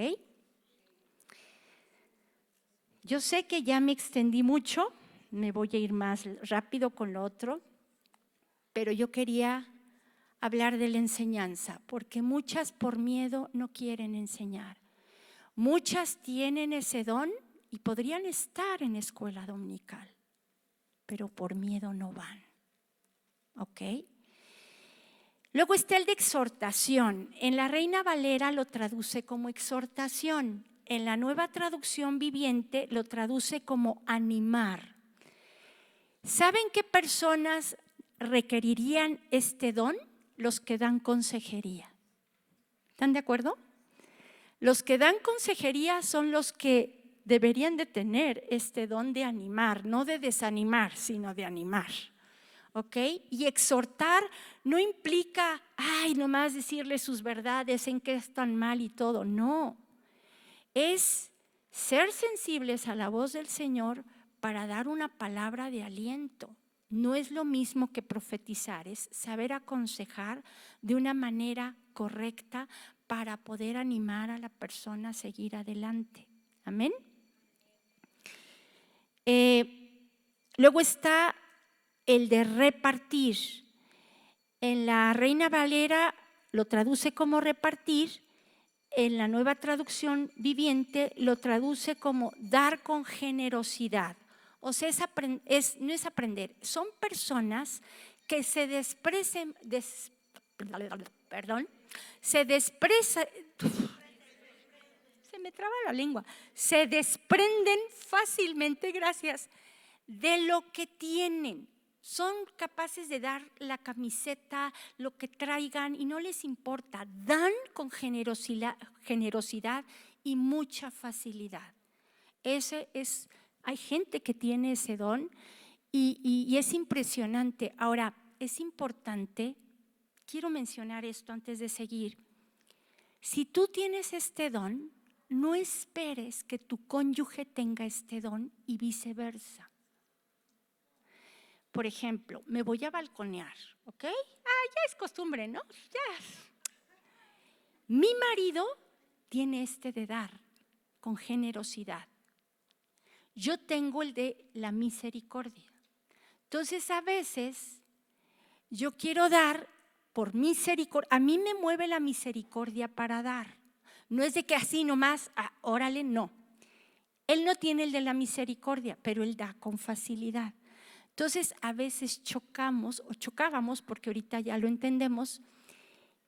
Yo sé que ya me extendí mucho, me voy a ir más rápido con lo otro, pero yo quería hablar de la enseñanza, porque muchas por miedo no quieren enseñar. Muchas tienen ese don y podrían estar en escuela dominical, pero por miedo no van. ¿Ok? Luego está el de exhortación. En la Reina Valera lo traduce como exhortación. En la Nueva Traducción Viviente lo traduce como animar. ¿Saben qué personas requerirían este don? Los que dan consejería. ¿Están de acuerdo? Los que dan consejería son los que deberían de tener este don de animar, no de desanimar, sino de animar. ¿Ok? Y exhortar no implica, nomás decirles sus verdades, en qué están mal y todo. No. Es ser sensibles a la voz del Señor para dar una palabra de aliento. No es lo mismo que profetizar, es saber aconsejar de una manera correcta para poder animar a la persona a seguir adelante. Amén. Luego está el de repartir. En la Reina Valera lo traduce como repartir. En la Nueva Traducción Viviente lo traduce como dar con generosidad. O sea, no es aprender, son personas que se desprecian, se me traba la lengua, se desprenden fácilmente, gracias, de lo que tienen. Son capaces de dar la camiseta, lo que traigan y no les importa. Dan con generosidad y mucha facilidad. Hay gente que tiene ese don y es impresionante. Ahora, es importante, quiero mencionar esto antes de seguir. Si tú tienes este don, no esperes que tu cónyuge tenga este don y viceversa. Por ejemplo, me voy a balconear, ¿ok? Ya es costumbre, ¿no? Ya. Mi marido tiene este de dar con generosidad. Yo tengo el de la misericordia. Entonces, a veces yo quiero dar por misericordia. A mí me mueve la misericordia para dar. No es de que así nomás, órale, no. Él no tiene el de la misericordia, pero Él da con facilidad. Entonces, a veces chocamos o chocábamos, porque ahorita ya lo entendemos.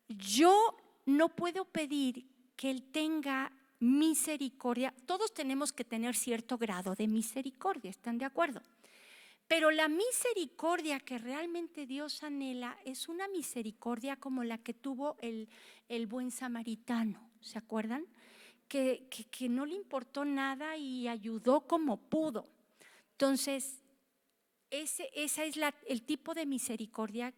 Yo no puedo pedir que Él tenga misericordia. Todos tenemos que tener cierto grado de misericordia, ¿están de acuerdo? Pero la misericordia que realmente Dios anhela es una misericordia como la que tuvo el buen samaritano, ¿se acuerdan? Que no le importó nada y ayudó como pudo. Entonces, esa es el tipo de misericordia,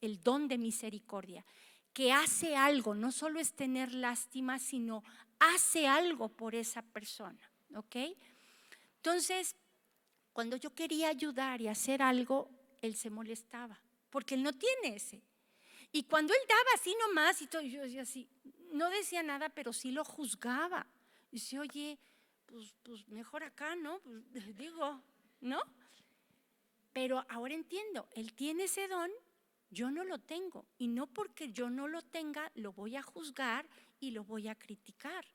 el don de misericordia, que hace algo, no solo es tener lástima, sino hace algo por esa persona, ¿ok? Entonces, cuando yo quería ayudar y hacer algo, él se molestaba, porque él no tiene ese. Y cuando él daba así nomás, y todo, yo decía así, no decía nada, pero sí lo juzgaba. Y dice, oye, pues mejor acá, ¿no? Pues, digo, ¿no? Pero ahora entiendo, él tiene ese don, yo no lo tengo. Y no porque yo no lo tenga, lo voy a juzgar y lo voy a criticar.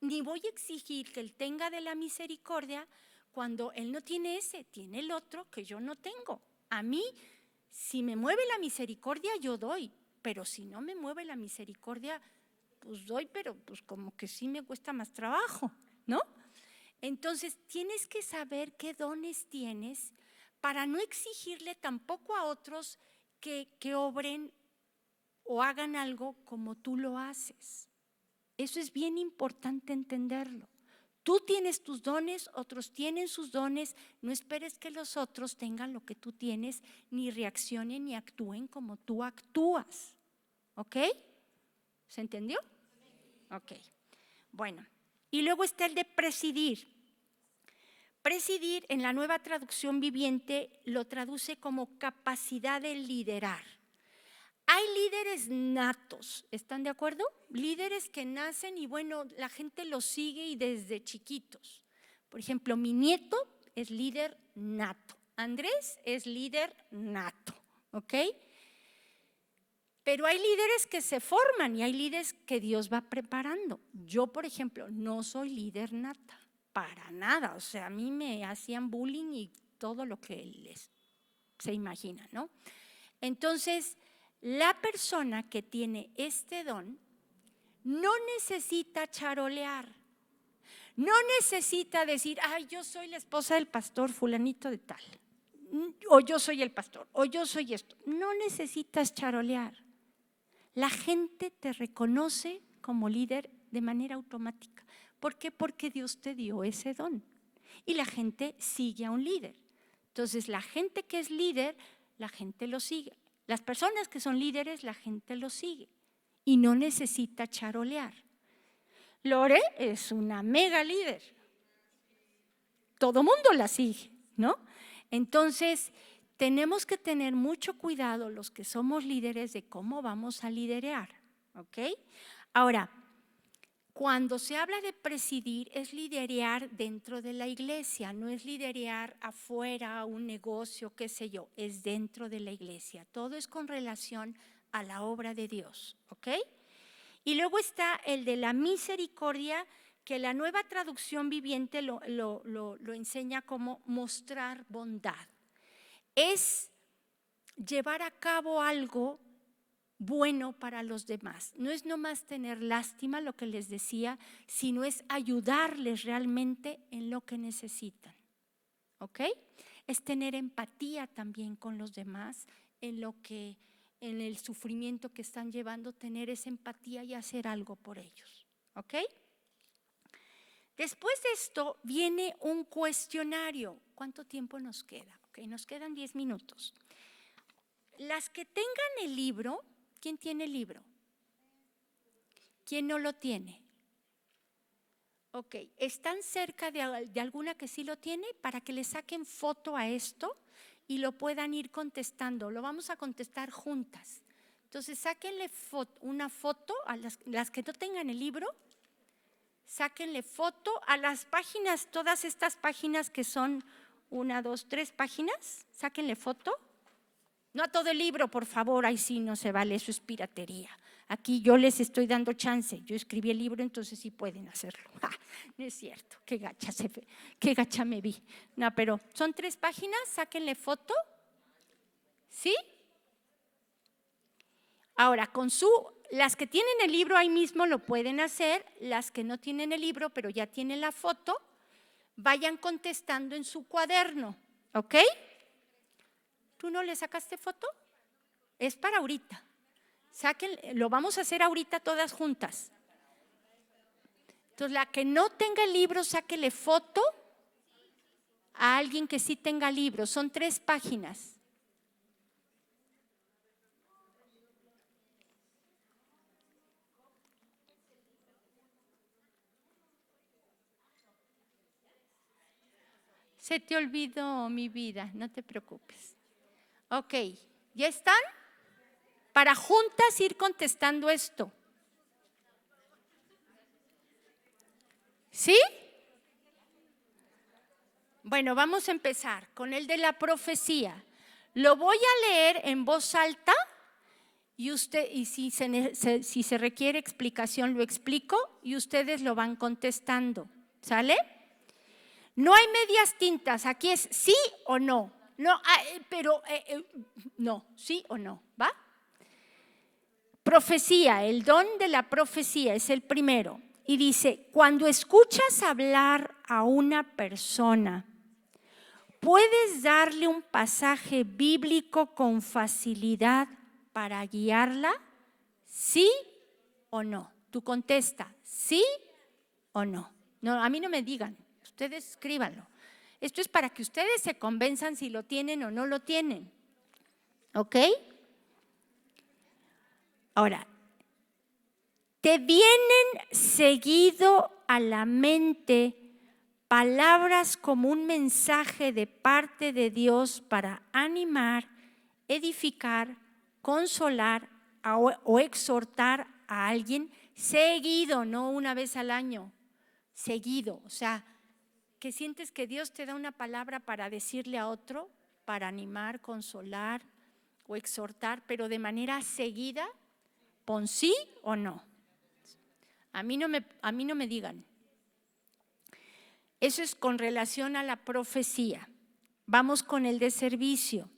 Ni voy a exigir que él tenga de la misericordia cuando él no tiene ese, tiene el otro que yo no tengo. A mí, si me mueve la misericordia, yo doy, pero si no me mueve la misericordia, pues doy, pero pues como que sí me cuesta más trabajo, ¿no? Entonces, tienes que saber qué dones tienes para no exigirle tampoco a otros que obren o hagan algo como tú lo haces. Eso es bien importante entenderlo. Tú tienes tus dones, otros tienen sus dones, no esperes que los otros tengan lo que tú tienes, ni reaccionen ni actúen como tú actúas. ¿Ok? ¿Se entendió? Ok. Bueno, y luego está el de presidir. Presidir en la Nueva Traducción Viviente lo traduce como capacidad de liderar. Hay líderes natos, ¿están de acuerdo? Líderes que nacen y bueno, la gente los sigue y desde chiquitos. Por ejemplo, mi nieto es líder nato, Andrés es líder nato, ¿ok? Pero hay líderes que se forman y hay líderes que Dios va preparando. Yo, por ejemplo, no soy líder nata, para nada. O sea, a mí me hacían bullying y todo lo que se imagina, ¿no? Entonces, la persona que tiene este don no necesita charolear, no necesita decir, ay, yo soy la esposa del pastor fulanito de tal, o yo soy el pastor, o yo soy esto. No necesitas charolear. La gente te reconoce como líder de manera automática. ¿Por qué? Porque Dios te dio ese don y la gente sigue a un líder. Entonces, la gente que es líder, la gente lo sigue. Las personas que son líderes, la gente lo sigue y no necesita charolear. Lore es una mega líder. Todo mundo la sigue, ¿no? Entonces, tenemos que tener mucho cuidado los que somos líderes de cómo vamos a liderar, ¿ok? Ahora, cuando se habla de presidir, es liderear dentro de la iglesia, no es liderear afuera, un negocio, qué sé yo, es dentro de la iglesia. Todo es con relación a la obra de Dios, ¿ok? Y luego está el de la misericordia, que la Nueva Traducción Viviente lo enseña como mostrar bondad. Es llevar a cabo algo bueno para los demás. No es nomás tener lástima, lo que les decía, sino es ayudarles realmente en lo que necesitan. ¿Ok? Es tener empatía también con los demás en el sufrimiento que están llevando, tener esa empatía y hacer algo por ellos. ¿Ok? Después de esto viene un cuestionario. ¿Cuánto tiempo nos queda? Ok, nos quedan 10 minutos. Las que tengan el libro, ¿quién tiene el libro? ¿Quién no lo tiene? Ok, ¿están cerca de alguna que sí lo tiene? Para que le saquen foto a esto y lo puedan ir contestando. Lo vamos a contestar juntas. Entonces, sáquenle una foto a las que no tengan el libro. Sáquenle foto a las páginas, todas estas páginas que son 1, 2, 3 páginas. Sáquenle foto. No a todo el libro, por favor, ahí sí no se vale, eso es piratería. Aquí yo les estoy dando chance. Yo escribí el libro, entonces sí pueden hacerlo. No es cierto, qué gacha me vi. No, pero son 3 páginas, sáquenle foto. ¿Sí? Ahora, las que tienen el libro ahí mismo lo pueden hacer, las que no tienen el libro pero ya tienen la foto, vayan contestando en su cuaderno, ¿ok? ¿Tú no le sacaste foto? Es para ahorita. Lo vamos a hacer ahorita todas juntas. Entonces, la que no tenga el libro, sáquele foto a alguien que sí tenga libro. Son 3 páginas. Se te olvidó, mi vida, no te preocupes. Ok, ¿ya están? Para juntas ir contestando esto. ¿Sí? Bueno, vamos a empezar con el de la profecía. Lo voy a leer en voz alta y si se requiere explicación lo explico y ustedes lo van contestando. ¿Sale? No hay medias tintas, aquí es sí o no. No, no, sí o no, ¿va? Profecía, el don de la profecía es el primero. Y dice, cuando escuchas hablar a una persona, ¿puedes darle un pasaje bíblico con facilidad para guiarla? ¿Sí o no? Tú contesta, ¿sí o no? No, a mí no me digan, ustedes escríbanlo. Esto es para que ustedes se convenzan si lo tienen o no lo tienen. ¿Ok? Ahora, ¿te vienen seguido a la mente palabras como un mensaje de parte de Dios para animar, edificar, consolar o exhortar a alguien? Seguido, no una vez al año, seguido. O sea, que sientes que Dios te da una palabra para decirle a otro, para animar, consolar o exhortar, pero de manera seguida, pon sí o no. A mí no me digan. Eso es con relación a la profecía. Vamos con el de servicio.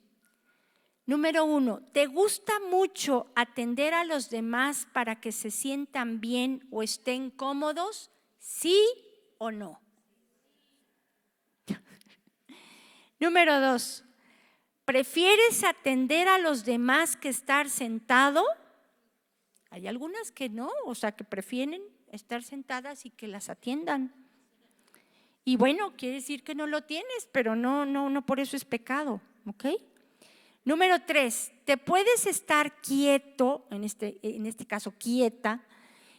Número 1, ¿te gusta mucho atender a los demás para que se sientan bien o estén cómodos? ¿Sí o no? Número 2, ¿prefieres atender a los demás que estar sentado? Hay algunas que no, o sea, que prefieren estar sentadas y que las atiendan. Y bueno, quiere decir que no lo tienes, pero no por eso es pecado, ¿ok? Número 3, ¿te puedes estar quieto, en este caso quieta,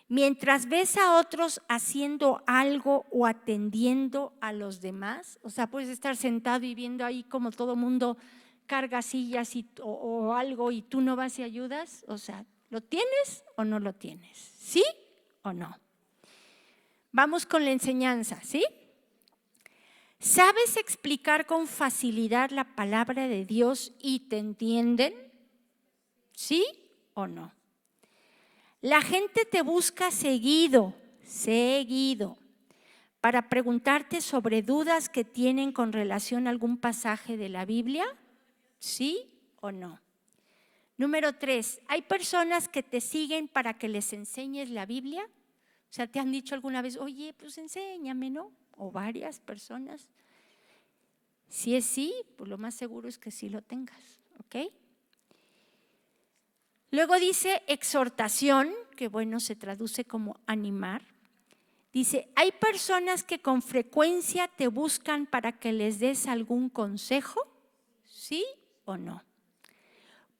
mientras ves a otros haciendo algo o atendiendo a los demás? O sea, puedes estar sentado y viendo ahí como todo mundo carga sillas o algo y tú no vas y ayudas. O sea, ¿lo tienes o no lo tienes? ¿Sí o no? Vamos con la enseñanza, ¿sí? ¿Sabes explicar con facilidad la palabra de Dios y te entienden? ¿Sí o no? La gente te busca seguido, para preguntarte sobre dudas que tienen con relación a algún pasaje de la Biblia. ¿Sí o no? Número 3, ¿hay personas que te siguen para que les enseñes la Biblia? O sea, ¿te han dicho alguna vez, oye, pues enséñame, no? O varias personas. Si es sí, pues lo más seguro es que sí lo tengas, ¿ok? Luego dice exhortación, que bueno, se traduce como animar. Dice, ¿hay personas que con frecuencia te buscan para que les des algún consejo? ¿Sí o no?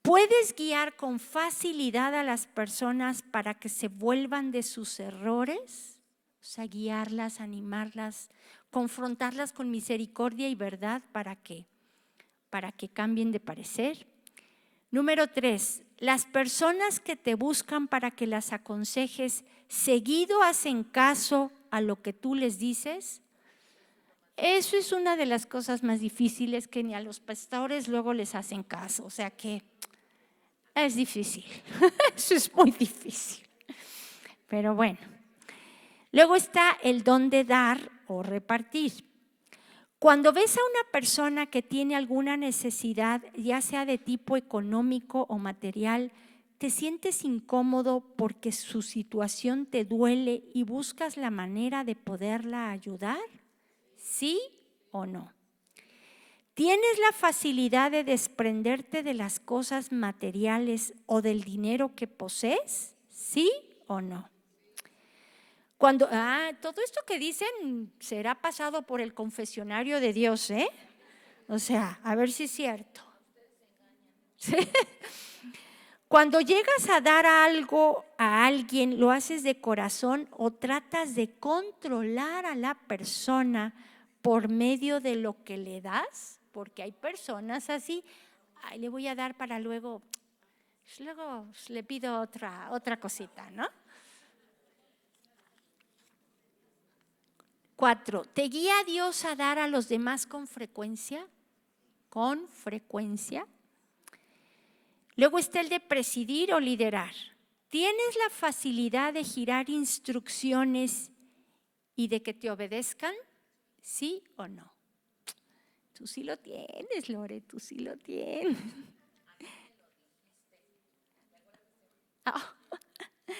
¿Puedes guiar con facilidad a las personas para que se vuelvan de sus errores? O sea, guiarlas, animarlas, confrontarlas con misericordia y verdad para que cambien de parecer. Número 3, las personas que te buscan para que las aconsejes, ¿seguido hacen caso a lo que tú les dices? Eso es una de las cosas más difíciles, que ni a los pastores luego les hacen caso. O sea que Es difícil, eso es muy difícil. Pero bueno, luego está el don de dar o repartir. Cuando ves a una persona que tiene alguna necesidad, ya sea de tipo económico o material, ¿te sientes incómodo porque su situación te duele y buscas la manera de poderla ayudar? ¿Sí o no? ¿Tienes la facilidad de desprenderte de las cosas materiales o del dinero que posees? ¿Sí o no? Todo esto que dicen será pasado por el confesionario de Dios, ¿eh? O sea, a ver si es cierto. ¿Sí? Cuando llegas a dar algo a alguien, ¿lo haces de corazón o tratas de controlar a la persona por medio de lo que le das? Porque hay personas así, ay, le voy a dar para luego le pido otra cosita, ¿no? 4, ¿te guía Dios a dar a los demás con frecuencia? Con frecuencia. Luego está el de presidir o liderar. ¿Tienes la facilidad de girar instrucciones y de que te obedezcan? ¿Sí o no? Tú sí lo tienes, Lore, tú sí lo tienes. Oh.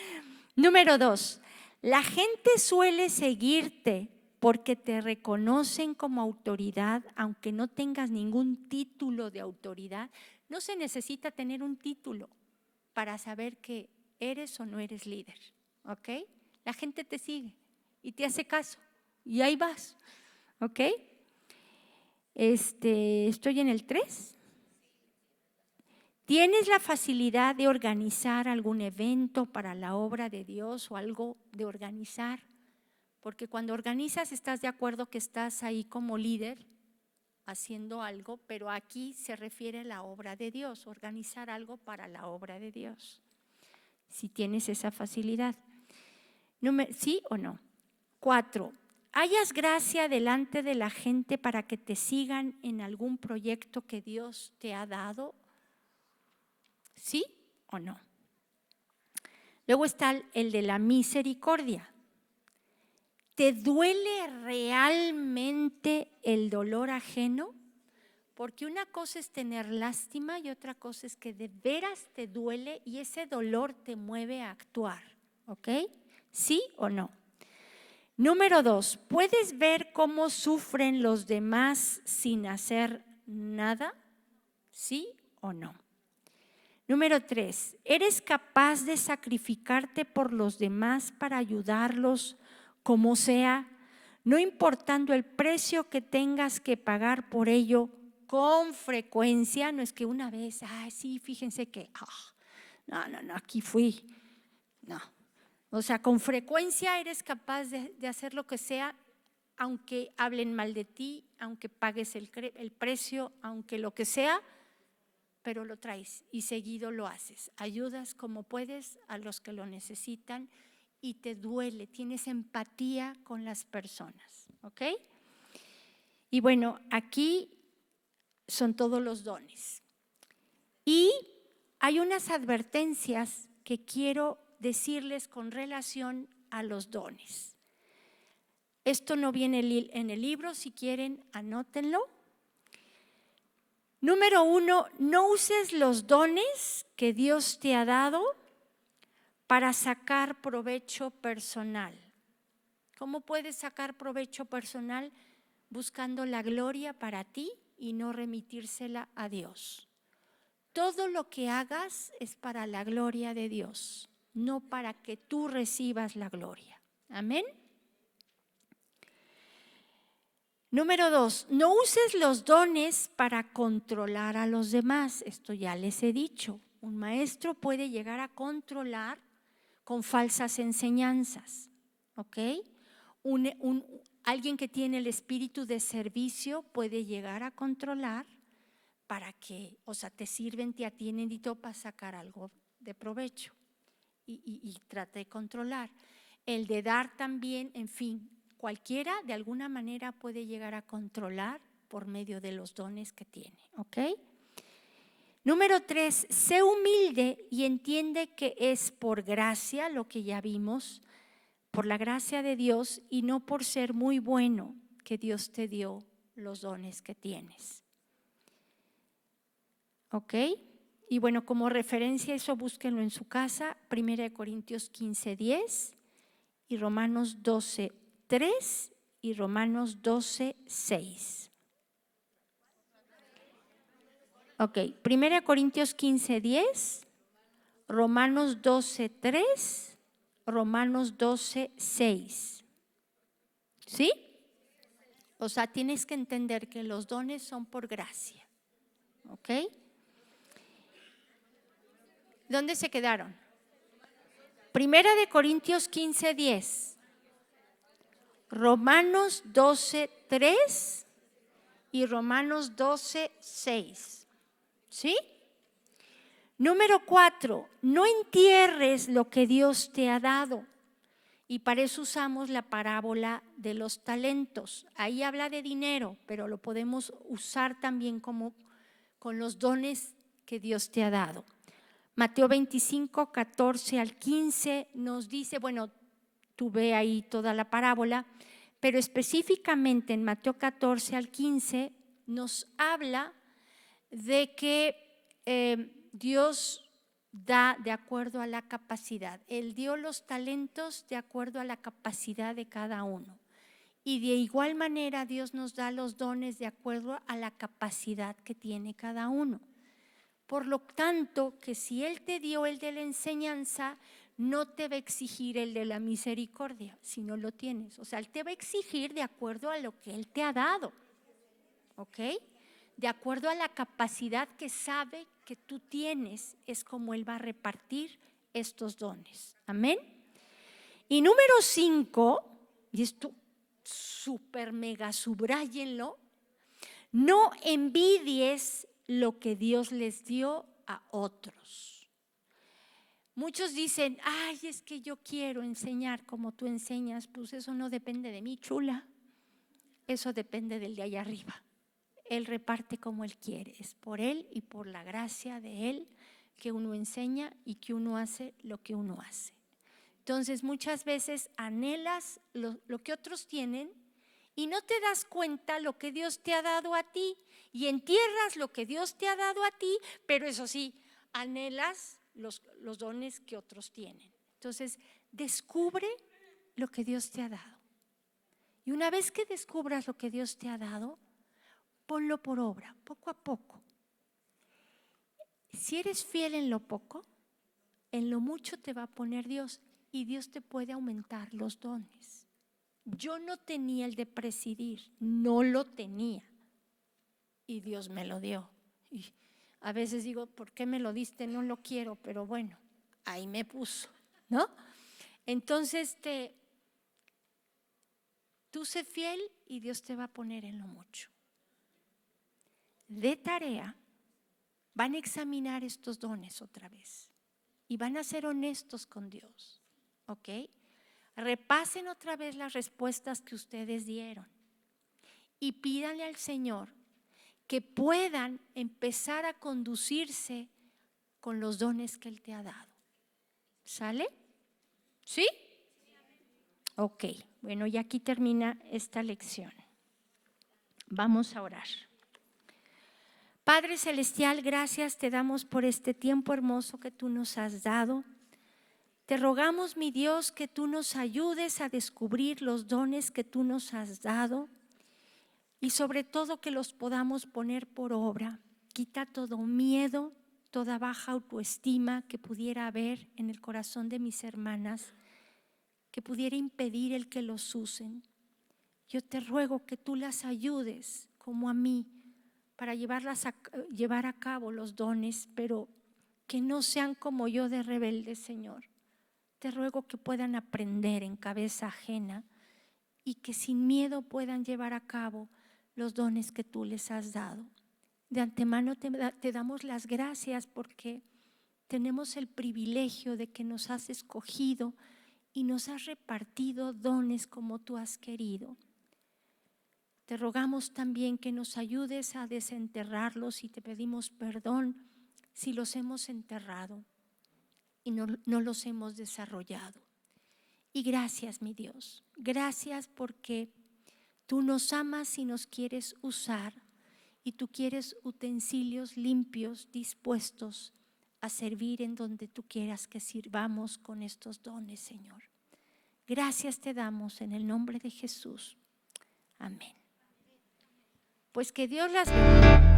Número 2, la gente suele seguirte porque te reconocen como autoridad, aunque no tengas ningún título de autoridad. No se necesita tener un título para saber que eres o no eres líder, ¿ok? La gente te sigue y te hace caso y ahí vas, ¿ok? Estoy en el 3. ¿Tienes la facilidad de organizar algún evento para la obra de Dios o algo de organizar? Porque cuando organizas estás de acuerdo que estás ahí como líder haciendo algo, pero aquí se refiere a la obra de Dios, organizar algo para la obra de Dios. Si tienes esa facilidad. ¿Sí o no? 4, ¿hayas gracia delante de la gente para que te sigan en algún proyecto que Dios te ha dado? ¿Sí o no? Luego está el de la misericordia. ¿Te duele realmente el dolor ajeno? Porque una cosa es tener lástima y otra cosa es que de veras te duele y ese dolor te mueve a actuar, ¿ok? ¿Sí o no? Número 2, ¿puedes ver cómo sufren los demás sin hacer nada? ¿Sí o no? Número 3, ¿eres capaz de sacrificarte por los demás para ayudarlos como sea, no importando el precio que tengas que pagar por ello con frecuencia? No es que una vez, sí, fíjense que, no, aquí fui, no. O sea, con frecuencia eres capaz de hacer lo que sea, aunque hablen mal de ti, aunque pagues el precio, aunque lo que sea, pero lo traes y seguido lo haces. Ayudas como puedes a los que lo necesitan y te duele, tienes empatía con las personas, ¿ok? Y bueno, aquí son todos los dones. Y hay unas advertencias que quiero decirles con relación a los dones. Esto no viene en el libro, si quieren anótenlo. Número 1, no uses los dones que Dios te ha dado para sacar provecho personal. ¿Cómo puedes sacar provecho personal? Buscando la gloria para ti y no remitírsela a Dios. Todo lo que hagas es para la gloria de Dios, no para que tú recibas la gloria. Amén. Número 2, no uses los dones para controlar a los demás. Esto ya les he dicho. Un maestro puede llegar a controlar con falsas enseñanzas, ¿ok? Alguien que tiene el espíritu de servicio puede llegar a controlar para que, o sea, te sirven, te atienden y todo para sacar algo de provecho y trata de controlar. El de dar también, en fin, cualquiera de alguna manera puede llegar a controlar por medio de los dones que tiene, ¿ok? Número 3, sé humilde y entiende que es por gracia, lo que ya vimos, por la gracia de Dios y no por ser muy bueno que Dios te dio los dones que tienes. ¿Ok? Y bueno, como referencia eso búsquenlo en su casa, 1 Corintios 15:10 y Romanos 12:3 y Romanos 12:6. Ok, 1 Corintios 15:10, Romanos 12:3, Romanos 12:6. ¿Sí? O sea, tienes que entender que los dones son por gracia. ¿Ok? ¿Dónde se quedaron? 1 Corintios 15:10, Romanos 12:3 y Romanos 12:6. ¿Sí? Número 4, no entierres lo que Dios te ha dado. Y para eso usamos la parábola de los talentos. Ahí habla de dinero, pero lo podemos usar también como con los dones que Dios te ha dado. Mateo 25, 14 al 15 nos dice, bueno, tú ve ahí toda la parábola, pero específicamente en Mateo 14 al 15 nos habla de que Dios da de acuerdo a la capacidad. Él dio los talentos de acuerdo a la capacidad de cada uno. Y de igual manera Dios nos da los dones de acuerdo a la capacidad que tiene cada uno. Por lo tanto, que si Él te dio el de la enseñanza, no te va a exigir el de la misericordia, si no lo tienes. O sea, Él te va a exigir de acuerdo a lo que Él te ha dado. ¿Ok? De acuerdo a la capacidad que sabe que tú tienes, es como Él va a repartir estos dones. Amén. Y número 5, y esto súper mega subrayenlo, no envidies lo que Dios les dio a otros. Muchos dicen, ay, es que yo quiero enseñar como tú enseñas. Pues eso no depende de mí, chula. Eso depende del de allá arriba. Él reparte como Él quiere. Es por Él y por la gracia de Él que uno enseña y que uno hace lo que uno hace. Entonces muchas veces anhelas lo que otros tienen y no te das cuenta lo que Dios te ha dado a ti y entierras lo que Dios te ha dado a ti, pero eso sí, anhelas los dones que otros tienen. Entonces descubre lo que Dios te ha dado. Y una vez que descubras lo que Dios te ha dado, ponlo por obra, poco a poco. Si eres fiel en lo poco, en lo mucho te va a poner Dios y Dios te puede aumentar los dones. Yo no tenía el de presidir, no lo tenía y Dios me lo dio. Y a veces digo, ¿por qué me lo diste? No lo quiero, pero bueno, ahí me puso, ¿no? Entonces tú sé fiel y Dios te va a poner en lo mucho. De tarea, van a examinar estos dones otra vez y van a ser honestos con Dios, ¿ok? Repasen otra vez las respuestas que ustedes dieron y pídanle al Señor que puedan empezar a conducirse con los dones que Él te ha dado. ¿Sale? ¿Sí? Ok, bueno, y aquí termina esta lección. Vamos a orar. Padre Celestial, gracias te damos por este tiempo hermoso que tú nos has dado. Te rogamos, mi Dios, que tú nos ayudes a descubrir los dones que tú nos has dado y sobre todo que los podamos poner por obra. Quita todo miedo, toda baja autoestima que pudiera haber en el corazón de mis hermanas, que pudiera impedir el que los usen. Yo te ruego que tú las ayudes, como a mí, para llevar a cabo los dones, pero que no sean como yo de rebeldes, Señor. Te ruego que puedan aprender en cabeza ajena y que sin miedo puedan llevar a cabo los dones que tú les has dado. De antemano te damos las gracias porque tenemos el privilegio de que nos has escogido y nos has repartido dones como tú has querido. Te rogamos también que nos ayudes a desenterrarlos y te pedimos perdón si los hemos enterrado y no los hemos desarrollado. Y gracias, mi Dios, gracias porque tú nos amas y nos quieres usar, y tú quieres utensilios limpios, dispuestos a servir en donde tú quieras que sirvamos con estos dones, Señor. Gracias te damos en el nombre de Jesús. Amén. Pues que Dios las bendiga.